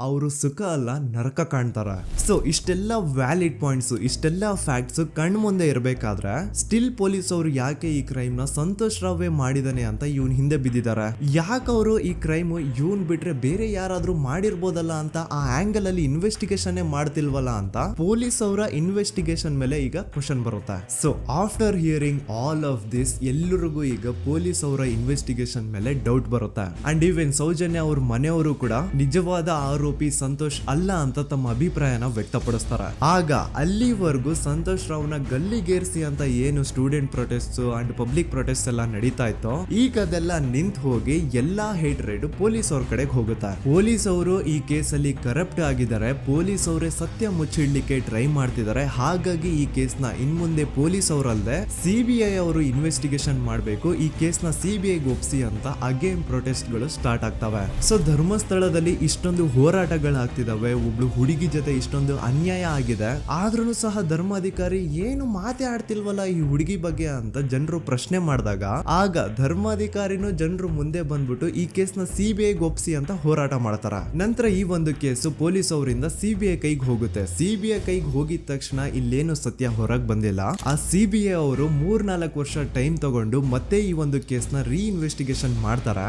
ಅವರು ಸುಖ ಅಲ್ಲ ನರಕ ಕಾಣ್ತಾರ. ಸೊ ಇಷ್ಟೆಲ್ಲ ವ್ಯಾಲಿಡ್ ಪಾಯಿಂಟ್ಸ್, ಇಷ್ಟೆಲ್ಲ ಫ್ಯಾಕ್ಟ್ಸ್ ಕಣ್ ಮುಂದೆ ಇರಬೇಕಾದ್ರೆ ಸ್ಟಿಲ್ ಪೊಲೀಸ್ ಅವರು ಯಾಕೆ ಈ ಕ್ರೈಮ್ ನ ಸಂತೋಷ್ ರಾವೇ ಮಾಡಿದಾನೆ ಅಂತ ಇವನ್ ಹಿಂದೆ ಬಿದ್ದಿದ್ದಾರೆ. ಯಾಕೆ ಅವರು ಈ ಕ್ರೈಮ್ ಇವನ್ ಬಿಟ್ರೆ ಬೇರೆ ಯಾರಾದ್ರೂ ಮಾಡಿರ್ಬೋದಲ್ಲ ಅಂತ ಆ ಆಂಗಲ್ ಅಲ್ಲಿ ಇನ್ವೆಸ್ಟಿಗೇಷನ್ ಮಾಡ್ತಿಲ್ವಲ್ಲ ಅಂತ ಪೊಲೀಸ್ ಅವರ ಇನ್ವೆಸ್ಟಿಗೇಷನ್ ಮೇಲೆ ಈಗ ಕ್ವಶನ್ ಬರುತ್ತೆ. So after hearing all of this, ಎಲ್ಲರಿಗೂ ಈಗ ಪೊಲೀಸ್ ಅವರ ಇನ್ವೆಸ್ಟಿಗೇಷನ್ ಇನ್ವೆಸ್ಟಿಗೇಷನ್ ಮೇಲೆ ಡೌಟ್ ಬರುತ್ತೆ. ಅಂಡ್ ಈವನ್ ಸೌಜನ್ಯ ಅವ್ರ ಮನೆಯವರು ಕೂಡ ನಿಜವಾದ ಆರೋಪಿ ಸಂತೋಷ್ ಅಲ್ಲ ಅಂತ ತಮ್ಮ ಅಭಿಪ್ರಾಯನ ವ್ಯಕ್ತಪಡಿಸ್ತಾರೆ. ಆಗ ಅಲ್ಲಿವರೆಗೂ ಸಂತೋಷ್ ರಾವ್ನ ಗಲ್ಲಿಗೇರಿಸಿ ಅಂತ ಏನು student protest and public protest ಎಲ್ಲ ನಡೀತಾ ಇತ್ತು, ಈಗ ಅದೆಲ್ಲ ನಿಂತು ಹೋಗಿ ಎಲ್ಲಾ ಹೇಟ್ ರೇಟ್ ಪೊಲೀಸ್ ಅವ್ರ ಕಡೆಗೆ ಹೋಗುತ್ತೆ. ಪೊಲೀಸ್ ಅವರು ಈ ಕೇಸಲ್ಲಿ ಕರಪ್ಟ್ ಆಗಿದ್ದಾರೆ, ಪೊಲೀಸ್ ಅವರೇ ಸತ್ಯ ಮುಚ್ಚಿಡ್ಲಿಕ್ಕೆ ಟ್ರೈ ಮಾಡ್ತಿದ್ದಾರೆ. ಹಾಗಾಗಿ ಈ ಕೇಸ್ನ ಇನ್ಮುಂದೆ ಪೊಲೀಸ್ ಅವರಲ್ಲದೆ ಸಿಬಿಐ ಅವರು ಇನ್ವೆಸ್ಟಿಗೇಷನ್ ಮಾಡಬೇಕು, ಈ ಕೇಸ್ನ ಸಿಬಿಐಗೆ ಒಪ್ಸಿ ಅಂತ ಅಗೇನ್ ಪ್ರೊಟೆಸ್ಟ್ ಗಳು ಸ್ಟಾರ್ಟ್ ಆಗ್ತವೆ. ಸೊ ಧರ್ಮಸ್ಥಳದಲ್ಲಿ ಇಷ್ಟೊಂದು ಹೋರಾಟಗಳಾಗ್ತಿದಾವೆ, ಒಬ್ಳು ಹುಡುಗಿ ಜೊತೆ ಇಷ್ಟೊಂದು ಅನ್ಯಾಯ ಆಗಿದೆ, ಆದ್ರೂ ಸಹ ಧರ್ಮಾಧಿಕಾರಿ ಏನು ಮಾತೇ ಆಡ್ತಿಲ್ವಲ್ಲ ಈ ಹುಡುಗಿ ಬಗ್ಗೆ ಅಂತ ಜನರು ಪ್ರಶ್ನೆ ಮಾಡಿದಾಗ ಆಗ ಧರ್ಮಾಧಿಕಾರಿನೂ ಜನರು ಮುಂದೆ ಬಂದ್ಬಿಟ್ಟು ಈ ಕೇಸ್ನ ಸಿಬಿಐಗೆ ಒಪ್ಸಿ ಅಂತ ಹೋರಾಟ ಮಾಡ್ತಾರ. ನಂತರ ಈ ಒಂದು ಕೇಸು ಪೊಲೀಸ್ ಅವರಿಂದ ಸಿಬಿಐ ಕೈಗೆ ಹೋಗುತ್ತೆ. ಸಿಬಿಐ ಕೈಗೆ ಹೋಗಿದ ತಕ್ಷಣ ಇಲ್ಲೇನು ಸತ್ಯ ಹೊರಗೆ ಬಂದಿಲ್ಲ. ಆ ಸಿಬಿಐ ಅವರು 3-4 ವರ್ಷ ಟೈಮ್ ತಗೊಂಡು ಮತ್ತೆ ಈ ಒಂದು ಕೇಸ್ನ ಇನ್ವೆಸ್ಟಿಗೇಷನ್ ಮಾಡ್ತಾರ.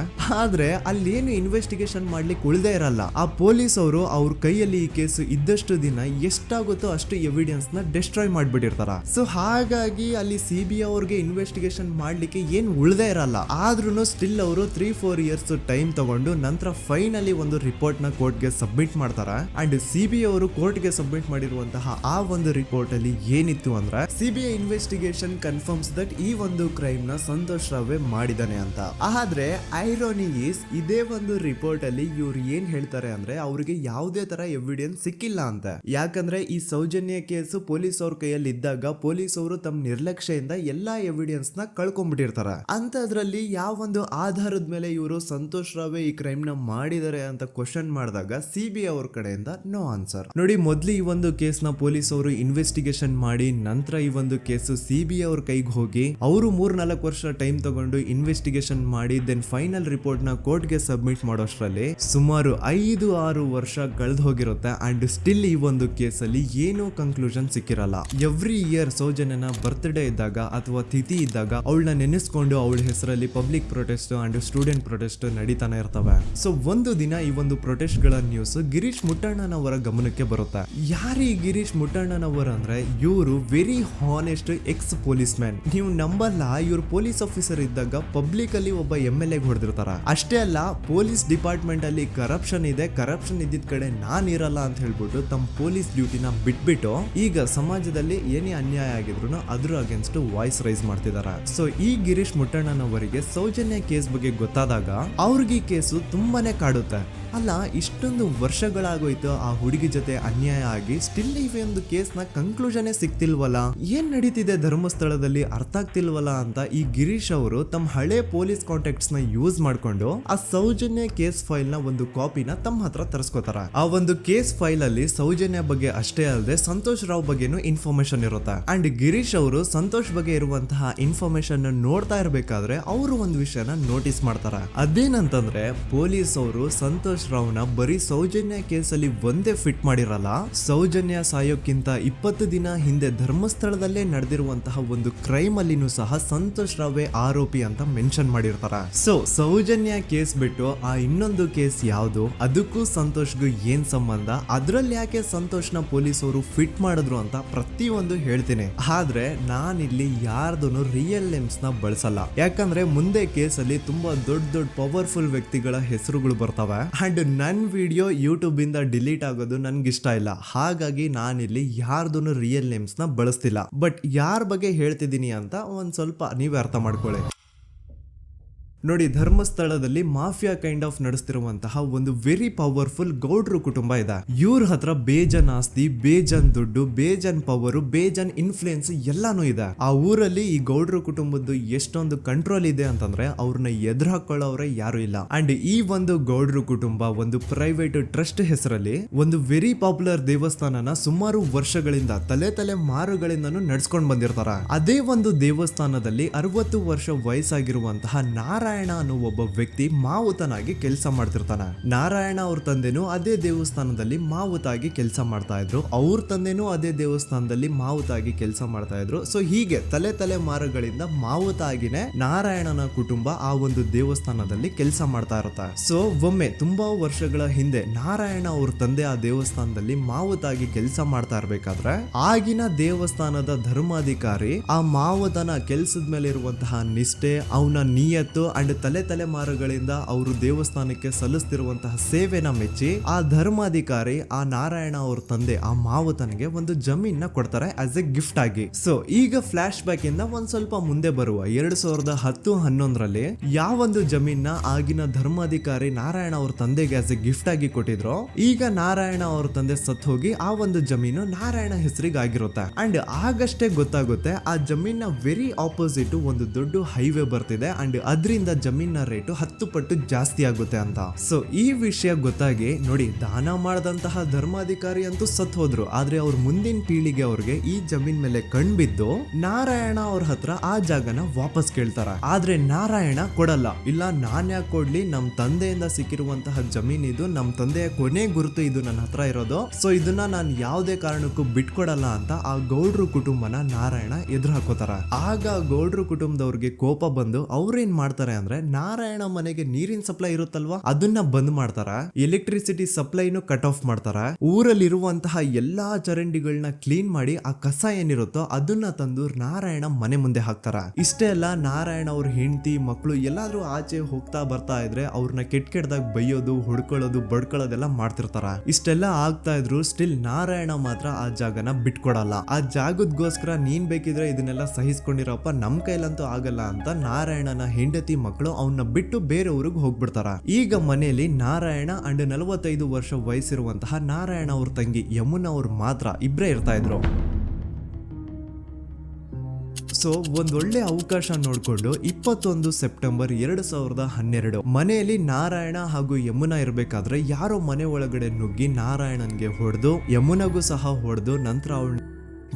ಆದ್ರೆ ಅಲ್ಲೇನು ಇನ್ವೆಸ್ಟಿಗೇಷನ್ ಮಾಡ್ಲಿಕ್ಕೆ ಉಳ್ದೇ ಇರಲ್ಲ. ಆ ಪೊಲೀಸ್ ಅವರು ಅವ್ರ ಕೈಯಲ್ಲಿ ಈ ಕೇಸು ಇದ್ದಷ್ಟು ದಿನ ಎಷ್ಟಾಗುತ್ತೋ ಅಷ್ಟು ಎವಿಡೆನ್ಸ್ ನ ಡಿಸ್ಟ್ರಾಯ್ ಮಾಡ್ಬಿಟ್ಟಿರ್ತಾರ. ಸೊ ಹಾಗಾಗಿ ಅಲ್ಲಿ ಸಿಬಿಐ ಅವ್ರಿಗೆ ಇನ್ವೆಸ್ಟಿಗೇಷನ್ ಮಾಡ್ಲಿಕ್ಕೆ ಏನ್ ಉಳ್ದೇ ಇರಲ್ಲ. ಆದ್ರೂ ಸ್ಟಿಲ್ ಅವರು 3-4 ಇಯರ್ಸ್ ಟೈಮ್ ತಗೊಂಡು ನಂತರ ಫೈನಲಿ ಒಂದು ರಿಪೋರ್ಟ್ ನ ಕೋರ್ಟ್ಗೆ ಸಬ್ಮಿಟ್ ಮಾಡ್ತಾರ. ಅಂಡ್ ಸಿಬಿಐ ಅವರು ಕೋರ್ಟ್ಗೆ ಸಬ್ಮಿಟ್ ಮಾಡಿರುವಂತಹ ಆ ಒಂದು ರಿಪೋರ್ಟ್ ಅಲ್ಲಿ ಏನಿತ್ತು ಅಂದ್ರೆ ಸಿಬಿಐ ಇನ್ವೆಸ್ಟಿಗೇಷನ್ ಕನ್ಫರ್ಮ್ಸ್ ದಟ್ ಈ ಒಂದು ಕ್ರೈಮ್ ನ ಸಂತೋಷ್ ರಾವ್ ಮಾಡಿದಾನೆ ಅಂತ. ಆದ್ರೆ ಐರಾನಿ ಈಸ್ ಇದೇ ಒಂದು ರಿಪೋರ್ಟ್ ಅಲ್ಲಿ ಇವ್ರು ಏನ್ ಹೇಳ್ತಾರೆ ಅಂದ್ರೆ ಅವ್ರಿಗೆ ಯಾವುದೇ ತರ ಎವಿಡೆನ್ಸ್ ಸಿಕ್ಕಿಲ್ಲ ಅಂತ. ಯಾಕಂದ್ರೆ ಈ ಸೌಜನ್ಯ ಕೇಸು ಪೊಲೀಸ್ ಅವ್ರ ಕೈಯಲ್ಲಿ ಇದ್ದಾಗ ಪೊಲೀಸ್ ಅವರು ತಮ್ಮ ನಿರ್ಲಕ್ಷ್ಯದಿಂದ ಎಲ್ಲಾ ಎವಿಡೆನ್ಸ್ ನ ಕಳ್ಕೊಂಡ್ಬಿಟ್ಟಿರ್ತಾರ. ಅಂತದ್ರಲ್ಲಿ ಯಾವ ಒಂದು ಆಧಾರದ ಮೇಲೆ ಇವರು ಸಂತೋಷ್ ರಾವ್ ಈ ಕ್ರೈಮ್ ನ ಮಾಡಿದ್ದಾರೆ ಅಂತ ಕ್ವಶನ್ ಮಾಡಿದಾಗ ಸಿಬಿಐ ಅವ್ರ ಕಡೆಯಿಂದ ನೋ ಆನ್ಸರ್. ನೋಡಿ, ಮೊದ್ಲು ಈ ಒಂದು ಕೇಸ್ ನ ಪೊಲೀಸ್ ಅವರು ಇನ್ವೆಸ್ಟಿಗೇಷನ್ ಮಾಡಿ ನಂತರ ಈ ಒಂದು ಕೇಸು ಸಿಬಿಐ ಅವ್ರ ಕೈಗೆ ಹೋಗಿ ಅವರು 3-4 ವರ್ಷ ಟೈಮ್ ತಗೊಂಡು ಇನ್ವೆಸ್ಟಿಗೇಷನ್ ಮಾಡಿ ದೆನ್ ಫೈನಲ್ ರಿಪೋರ್ಟ್ ನ ಕೋರ್ಟ್ ಗೆ ಸಬ್ಮಿಟ್ ಮಾಡೋಷ್ಟ್ರಲ್ಲಿ ಸುಮಾರು 5-6 ವರ್ಷ ಕಳೆದು ಹೋಗಿರುತ್ತೆ. ಅಂಡ್ ಸ್ಟಿಲ್ ಈ ಒಂದು ಕೇಸಲ್ಲಿ ಏನೂ ಕನ್ಕ್ಲೂಷನ್ ಸಿಕ್ಕಿರಲ್ಲ. ಎವ್ರಿ ಇಯರ್ ಸೌಜನ್ಯನ ಬರ್ತ್ಡೇ ಇದ್ದಾಗ ಅಥವಾ ತಿಥಿ ಇದ್ದಾಗ ಅವಳನ್ನ ನೆನೆಸ್ಕೊಂಡು ಅವಳ ಹೆಸರಲ್ಲಿ public protest and student protest ನಡೀತಾನೆ ಇರ್ತವೆ. ಸೊ ಒಂದು ದಿನ ಈ ಒಂದು ಪ್ರೊಟೆಸ್ಟ್ ಗಳ ನ್ಯೂಸ್ ಗಿರೀಶ್ ಮುಟ್ಟಣ್ಣನವರ ಗಮನಕ್ಕೆ ಬರುತ್ತೆ. ಯಾರು ಈ ಗಿರೀಶ್ ಮುಟ್ಟಣ್ಣನವರ ಅಂದ್ರೆ ಇವರು very honest X police man. ನೀವು ನಂಬಲ್ಲ, ಇವ್ರು ಪೊಲೀಸ್ ಆಫೀಸರ್ ಇದ್ದಾಗ ಪಬ್ಲಿಕ್ ಅಲ್ಲಿ ಒಬ್ಬ MLA ಹೊಡೆದಿರ್ತಾರ. ಅಷ್ಟೇ ಅಲ್ಲ, ಪೊಲೀಸ್ ಡಿಪಾರ್ಟ್ಮೆಂಟ್ ಅಲ್ಲಿ ಕರಪ್ಷನ್ ಇದೆ, ಕರಪ್ಷನ್ ಇದ್ದಿದ್ ಕಡೆ ನಾನ್ ಇರಲ್ಲ ಅಂತ ಹೇಳ್ಬಿಟ್ಟು ತಮ್ಮ ಪೊಲೀಸ್ ಡ್ಯೂಟಿನ ಬಿಟ್ಬಿಟ್ಟು ಈಗ ಸಮಾಜದಲ್ಲಿ ಏನೇ ಅನ್ಯಾಯ ಆಗಿದ್ರು ಅದ್ರ ಅಗೇನ್ಸ್ಟ್ ವಾಯ್ಸ್ ರೈಸ್ ಮಾಡ್ತಿದಾರ. ಸೊ ಈ ಗಿರೀಶ್ ಮುಟ್ಟಣ್ಣನವರಿಗೆ ಸೌಜನ್ಯ ಕೇಸ್ ಬಗ್ಗೆ ಗೊತ್ತಾದಾಗ ಅವ್ರಿಗೆ ಈ ಕೇಸು ತುಂಬಾನೇ ಕಾಡುತ್ತೆ. ಅಲ್ಲ, ಇಷ್ಟೊಂದು ವರ್ಷಗಳಾಗೋಯ್ತು ಆ ಹುಡುಗಿ ಜೊತೆ ಅನ್ಯಾಯ ಆಗಿ, ಸ್ಟಿಲ್ ಈ ಒಂದು ಕೇಸ್ನ ಕನ್ಕ್ಲೂಷನ್ ಸಿಕ್ತಿಲ್ವಲ್ಲ, ಏನ್ ನಡೀತಿದೆ ಧರ್ಮಸ್ಥಳದಲ್ಲಿ ಅರ್ಥ ಆಗ್ತಿಲ್ವಲ್ಲ ಅಂತ ಈ ಗಿರೀಶ್ ಅವರು ತಮ್ಮ ಹಳೆ ಪೊಲೀಸ್ ಕಾಂಟ್ಯಾಕ್ಟ್ಸ್ ನ ಯೂಸ್ ಮಾಡ್ಕೊಂಡು ಆ ಸೌಜನ್ಯ ಕೇಸ್ ಫೈಲ್ ನ ಒಂದು ಕಾಪಿನ ತಮ್ಮ ಹತ್ರ ತರಿಸ್ಕೋತಾರ. ಆ ಒಂದು ಕೇಸ್ ಫೈಲ್ ಅಲ್ಲಿ ಸೌಜನ್ಯ ಬಗ್ಗೆ ಅಷ್ಟೇ ಅಲ್ಲದೆ ಸಂತೋಷ್ ರಾವ್ ಬಗ್ಗೆನೂ ಇನ್ಫಾರ್ಮೇಶನ್ ಇರುತ್ತೆ. ಅಂಡ್ ಗಿರೀಶ್ ಅವರು ಸಂತೋಷ್ ಬಗ್ಗೆ ಇರುವಂತಹ ಇನ್ಫಾರ್ಮೇಶನ್ ನೋಡ್ತಾ ಇರ್ಬೇಕಾದ್ರೆ ಅವರು ಒಂದು ವಿಷಯನ ನೋಟಿಸ್ ಮಾಡ್ತಾರ. ಅದೇನಂತಂದ್ರೆ ಪೊಲೀಸ್ ಅವರು ಸಂತೋಷ್ ರಾವ್ನ ಬರೀ ಸೌಜನ್ಯ ಕೇಸಲ್ಲಿ ಒಂದೇ ಫಿಟ್ ಮಾಡಿರಲ್ಲ, ಸೌಜನ್ಯ ಸಾಯೋಕ್ಕಿಂತ 20 ದಿನ ಹಿಂದೆ ಧರ್ಮಸ್ಥಳದಲ್ಲೇ ನಡೆದಿರುವಂತಹ ಒಂದು ಕ್ರೈಮ್ ಅಲ್ಲಿನೂ ಸಹ ಸಂತೋಷ್ ರಾವೇ ಆರೋಪಿ ಅಂತ ಮೆನ್ಷನ್ ಮಾಡಿರ್ತಾರ. ಸೊ ಸೌಜನ್ಯ ಕೇಸ್ ಬಿಟ್ಟು ಆ ಇನ್ನೊಂದು ಕೇಸ್ ಯಾವುದು, ಅದಕ್ಕೂ ಸಂತೋಷ್ಗೂ ಏನ್ ಸಂಬಂಧ, ಅದ್ರಲ್ಲಿ ಯಾಕೆ ಸಂತೋಷ್ನ ಪೊಲೀಸ್ ಅವರು ಫಿಟ್ ಮಾಡಿದ್ರು ಅಂತ ಪ್ರತಿಯೊಂದು ಹೇಳ್ತೀನಿ. ಆದ್ರೆ ನಾನಿಲ್ಲಿ ಯಾರ್ದೂ ರಿಯಲ್ ನೇಮ್ಸ್ ನ ಬಳಸಲ್ಲ. ಯಾಕಂದ್ರೆ ಮುಂದೆ ಕೇಸಲ್ಲಿ ತುಂಬಾ ದೊಡ್ಡ ಪವರ್ಫುಲ್ ವ್ಯಕ್ತಿಗಳ ಹೆಸರುಗಳು ಬರ್ತವೆ. ಅಂಡ್ ನನ್ ವಿಡಿಯೋ ಯೂಟ್ಯೂಬ್ ಇಂದ ಡಿಲೀಟ್ ಆಗೋದು ನನ್ಗೆ ಇಷ್ಟ ಇಲ್ಲ. ಹಾಗಾಗಿ ನಾನಿಲ್ಲಿ ಯಾರ್ದೂ ರಿಯಲ್ ನೇಮ್ಸ್ ನ ಬಳಸ್ತಿಲ್ಲ. ಬಟ್ ಯಾರ ಬಗ್ಗೆ ಹೇಳ್ತಿದ್ದೀನಿ ಅಂತ ಒಂದ್ ಸ್ವಲ್ಪ ನೀವೇ ಅರ್ಥ ಮಾಡ್ಕೊಳ್ಳಿ. ನೋಡಿ, ಧರ್ಮಸ್ಥಳದಲ್ಲಿ ಮಾಫಿಯಾ ಕೈಂಡ್ ಆಫ್ ನಡೆಸ್ತಿರುವಂತಹ ಒಂದು ವೆರಿ ಪವರ್ಫುಲ್ ಗೌಡ್ರು ಕುಟುಂಬ ಇದೆ. ಇವ್ರ ಹತ್ರ ಬೇಜನ್ ಆಸ್ತಿ, ಬೇಜನ್ ದುಡ್ಡು, ಬೇಜನ್ ಪವರ್, ಬೇಜನ್ ಇನ್ಫ್ಲೂಯೆನ್ಸ್ ಎಲ್ಲಾನು ಇದೆ. ಆ ಊರಲ್ಲಿ ಈ ಗೌಡ್ರು ಕುಟುಂಬದ್ದು ಎಷ್ಟೊಂದು ಕಂಟ್ರೋಲ್ ಇದೆ ಅಂತಂದ್ರೆ ಅವ್ರನ್ನ ಎದುರು ಹಾಕೊಳ್ಳೋರೆ ಯಾರು ಇಲ್ಲ. ಅಂಡ್ ಈ ಒಂದು ಗೌಡ್ರು ಕುಟುಂಬ ಒಂದು ಪ್ರೈವೇಟ್ ಟ್ರಸ್ಟ್ ಹೆಸರಲ್ಲಿ ಒಂದು ವೆರಿ ಪಾಪ್ಯುಲರ್ ದೇವಸ್ಥಾನನ ಸುಮಾರು ವರ್ಷಗಳಿಂದ ತಲೆ ಮಾರುಗಳಿಂದನೂ ನಡ್ಸ್ಕೊಂಡ್ ಬಂದಿರ್ತಾರ. ಅದೇ ಒಂದು ದೇವಸ್ಥಾನದಲ್ಲಿ 60 ವರ್ಷ ವಯಸ್ಸಾಗಿರುವಂತಹ ನಾರಾಯಣ ಅನ್ನೋ ಒಬ್ಬ ವ್ಯಕ್ತಿ ಮಾವುತನಾಗಿ ಕೆಲಸ ಮಾಡ್ತಿರ್ತಾನೆ. ನಾರಾಯಣ ಅವ್ರ ತಂದೆನೂ ಅದೇ ದೇವಸ್ಥಾನದಲ್ಲಿ ಮಾವುತಾಗಿ ಕೆಲಸ ಮಾಡ್ತಾ ಇದ್ರು, ಅವ್ರ ತಂದೆನೂ ಅದೇ ದೇವಸ್ಥಾನದಲ್ಲಿ ಮಾವುತಾಗಿ ಕೆಲಸ ಮಾಡ್ತಾ ಇದ್ರು. ಸೊ ಹೀಗೆ ತಲೆ ಮಾರುಗಳಿಂದ ಮಾವುತ ಆಗಿನೇ ನಾರಾಯಣನ ಕುಟುಂಬ ಆ ಒಂದು ದೇವಸ್ಥಾನದಲ್ಲಿ ಕೆಲಸ ಮಾಡ್ತಾ ಇರುತ್ತೆ. ಸೊ ಒಮ್ಮೆ ತುಂಬಾ ವರ್ಷಗಳ ಹಿಂದೆ ನಾರಾಯಣ ಅವ್ರ ತಂದೆ ಆ ದೇವಸ್ಥಾನದಲ್ಲಿ ಮಾವುತಾಗಿ ಕೆಲಸ ಮಾಡ್ತಾ ಇರ್ಬೇಕಾದ್ರೆ ಆಗಿನ ದೇವಸ್ಥಾನದ ಧರ್ಮಾಧಿಕಾರಿ ಆ ಮಾವುತನ ಕೆಲ್ಸದ ಮೇಲೆ ಇರುವಂತಹ ನಿಷ್ಠೆ, ಅವನ ನಿಯತ್ತು ಅಂಡ್ ತಲೆಮಾರುಗಳಿಂದ ಅವರು ದೇವಸ್ಥಾನಕ್ಕೆ ಸಲ್ಲಿಸ್ತಿರುವಂತಹ ಸೇವೆನ ಮೆಚ್ಚಿ ಆ ಧರ್ಮಾಧಿಕಾರಿ ಆ ನಾರಾಯಣ ಅವ್ರ ತಂದೆ ಆ ಮಾವುತನಿಗೆ ಒಂದು ಜಮೀನ ಕೊಡ್ತಾರೆ ಆಸ್ ಎ ಗಿಫ್ಟ್ ಆಗಿ. ಸೊ ಈಗ ಫ್ಲಾಶ್ ಬ್ಯಾಕ್ ಇಂದ ಒಂದ್ ಸ್ವಲ್ಪ ಮುಂದೆ ಬರುವ 2010-11ರಲ್ಲಿ ಯಾವೊಂದು ಜಮೀನ ಆಗಿನ ಧರ್ಮಾಧಿಕಾರಿ ನಾರಾಯಣ ಅವ್ರ ತಂದೆಗೆ ಆಸ್ ಎ ಗಿಫ್ಟ್ ಆಗಿ ಕೊಟ್ಟಿದ್ರು, ಈಗ ನಾರಾಯಣ ಅವ್ರ ತಂದೆ ಸತ್ ಹೋಗಿ ಆ ಒಂದು ಜಮೀನು ನಾರಾಯಣ ಹೆಸರಿಗೆ ಆಗಿರುತ್ತೆ. ಅಂಡ್ ಆಗಷ್ಟೇ ಗೊತ್ತಾಗುತ್ತೆ ಆ ಜಮೀನ ವೆರಿ ಆಪೋಸಿಟ್ ಒಂದು ದೊಡ್ಡ ಹೈವೇ ಬರ್ತಿದೆ ಅಂಡ್ ಅದರಿಂದ ಜಮೀನ ರೇಟು 10 ಪಟ್ಟು ಜಾಸ್ತಿ ಆಗುತ್ತೆ ಅಂತ. ಸೊ ಈ ವಿಷಯ ಗೊತ್ತಾಗಿ ನೋಡಿ ದಾನ ಮಾಡದಂತಹ ಧರ್ಮಾಧಿಕಾರಿ ಅಂತೂ ಸತ್ ಹೋದ್ರು, ಆದ್ರೆ ಅವ್ರ ಮುಂದಿನ ಪೀಳಿಗೆ ಅವ್ರಿಗೆ ಈ ಜಮೀನ್ ಮೇಲೆ ಕಣ್ಬಿದ್ದು ನಾರಾಯಣ ಅವ್ರ ಹತ್ರ ಆ ಜಾಗನ ವಾಪಸ್ ಕೇಳ್ತಾರ. ಆದ್ರೆ ನಾರಾಯಣ ಕೊಡಲ್ಲ. ಇಲ್ಲ ನಾನ್ ಯಾಕೆ ಕೊಡ್ಲಿ, ನಮ್ ತಂದೆಯಿಂದ ಸಿಕ್ಕಿರುವಂತಹ ಜಮೀನ್ ಇದು, ನಮ್ ತಂದೆಯ ಕೊನೆ ಗುರುತು ಇದು ನನ್ನ ಹತ್ರ ಇರೋದು, ಸೊ ಇದನ್ನ ನಾನ್ ಯಾವುದೇ ಕಾರಣಕ್ಕೂ ಬಿಟ್ಕೊಡಲ್ಲ ಅಂತ ಆ ಗೌಡ್ರು ಕುಟುಂಬನ ನಾರಾಯಣ ಎದುರು ಹಾಕೋತಾರ. ಆಗ ಗೌಡ್ರು ಕುಟುಂಬದವ್ರಿಗೆ ಕೋಪ ಬಂದು ಅವ್ರೇನ್ ಮಾಡ್ತಾರೆ ಅಂದ್ರೆ ನಾರಾಯಣ ಮನೆಗೆ ನೀರಿನ ಸಪ್ಲೈ ಇರುತ್ತಲ್ವಾ ಅದನ್ನ ಬಂದ್ ಮಾಡ್ತಾರ, ಎಲೆಕ್ಟ್ರಿಸಿಟಿ ಸಪ್ಲೈನು ಕಟ್ ಆಫ್ ಮಾಡ್ತಾರ, ಊರಲ್ಲಿರುವಂತಹ ಎಲ್ಲಾ ಚರಂಡಿಗಳನ್ನ ಕ್ಲೀನ್ ಮಾಡಿ ಆ ಕಸ ಏನಿರುತ್ತೋ ಅದನ್ನ ತಂದು ನಾರಾಯಣ ಮನೆ ಮುಂದೆ ಹಾಕ್ತಾರ. ಇಷ್ಟೇ ಅಲ್ಲ, ನಾರಾಯಣ ಅವ್ರ ಹೆಂಡತಿ ಮಕ್ಕಳು ಎಲ್ಲಾದ್ರೂ ಆಚೆ ಹೋಗ್ತಾ ಬರ್ತಾ ಇದ್ರೆ ಅವ್ರನ್ನ ಕೆಟ್ಟದಾಗ ಬೈಯೋದು, ಹೊಡ್ಕೊಳ್ಳೋದು, ಬಡ್ಕೊಳ್ಳೋದೆಲ್ಲ ಮಾಡ್ತಿರ್ತಾರ. ಇಷ್ಟೆಲ್ಲ ಆಗ್ತಾ ಇದ್ರು ಸ್ಟಿಲ್ ನಾರಾಯಣ ಮಾತ್ರ ಆ ಜಾಗನ ಬಿಟ್ಕೊಡಲ್ಲ. ಆ ಜಾಗದಗೋಸ್ಕರ ನೀನ್ ಬೇಕಿದ್ರೆ ಇದನ್ನೆಲ್ಲ ಸಹಿಸ್ಕೊಂಡಿರಪ್ಪ, ನಮ್ ಕೈಲಂತೂ ಆಗಲ್ಲ ಅಂತ ನಾರಾಯಣನ ಹೆಂಡತಿ ಮಕ್ಕಳು ಅವನ್ನ ಬಿಟ್ಟು ಬೇರೆ ಊರಿಗೆ ಹೋಗ್ಬಿಡ್ತಾರ. ಈಗ ಮನೆಯಲ್ಲಿ ನಾರಾಯಣ ಅಂಡ್ 45 ವರ್ಷ ವಯಸ್ಸಿರುವಂತಹ ನಾರಾಯಣ ಅವ್ರ ತಂಗಿ ಯಮುನಾ ಅವ್ರು ಮಾತ್ರ ಇಬ್ರೇ ಇರ್ತಾ ಇದ್ರು. ಸೊ ಒಂದೊಳ್ಳೆ ಅವಕಾಶ ನೋಡ್ಕೊಂಡು 21 ಸೆಪ್ಟೆಂಬರ್ 2012 ಮನೆಯಲ್ಲಿ ನಾರಾಯಣ ಹಾಗೂ ಯಮುನಾ ಇರ್ಬೇಕಾದ್ರೆ ಯಾರೋ ಮನೆ ಒಳಗಡೆ ನುಗ್ಗಿ ನಾರಾಯಣನ್ಗೆ ಹೊಡೆದು ಯಮುನಾಗೂ ಸಹ ಹೊಡೆದು ನಂತರ ಅವಳು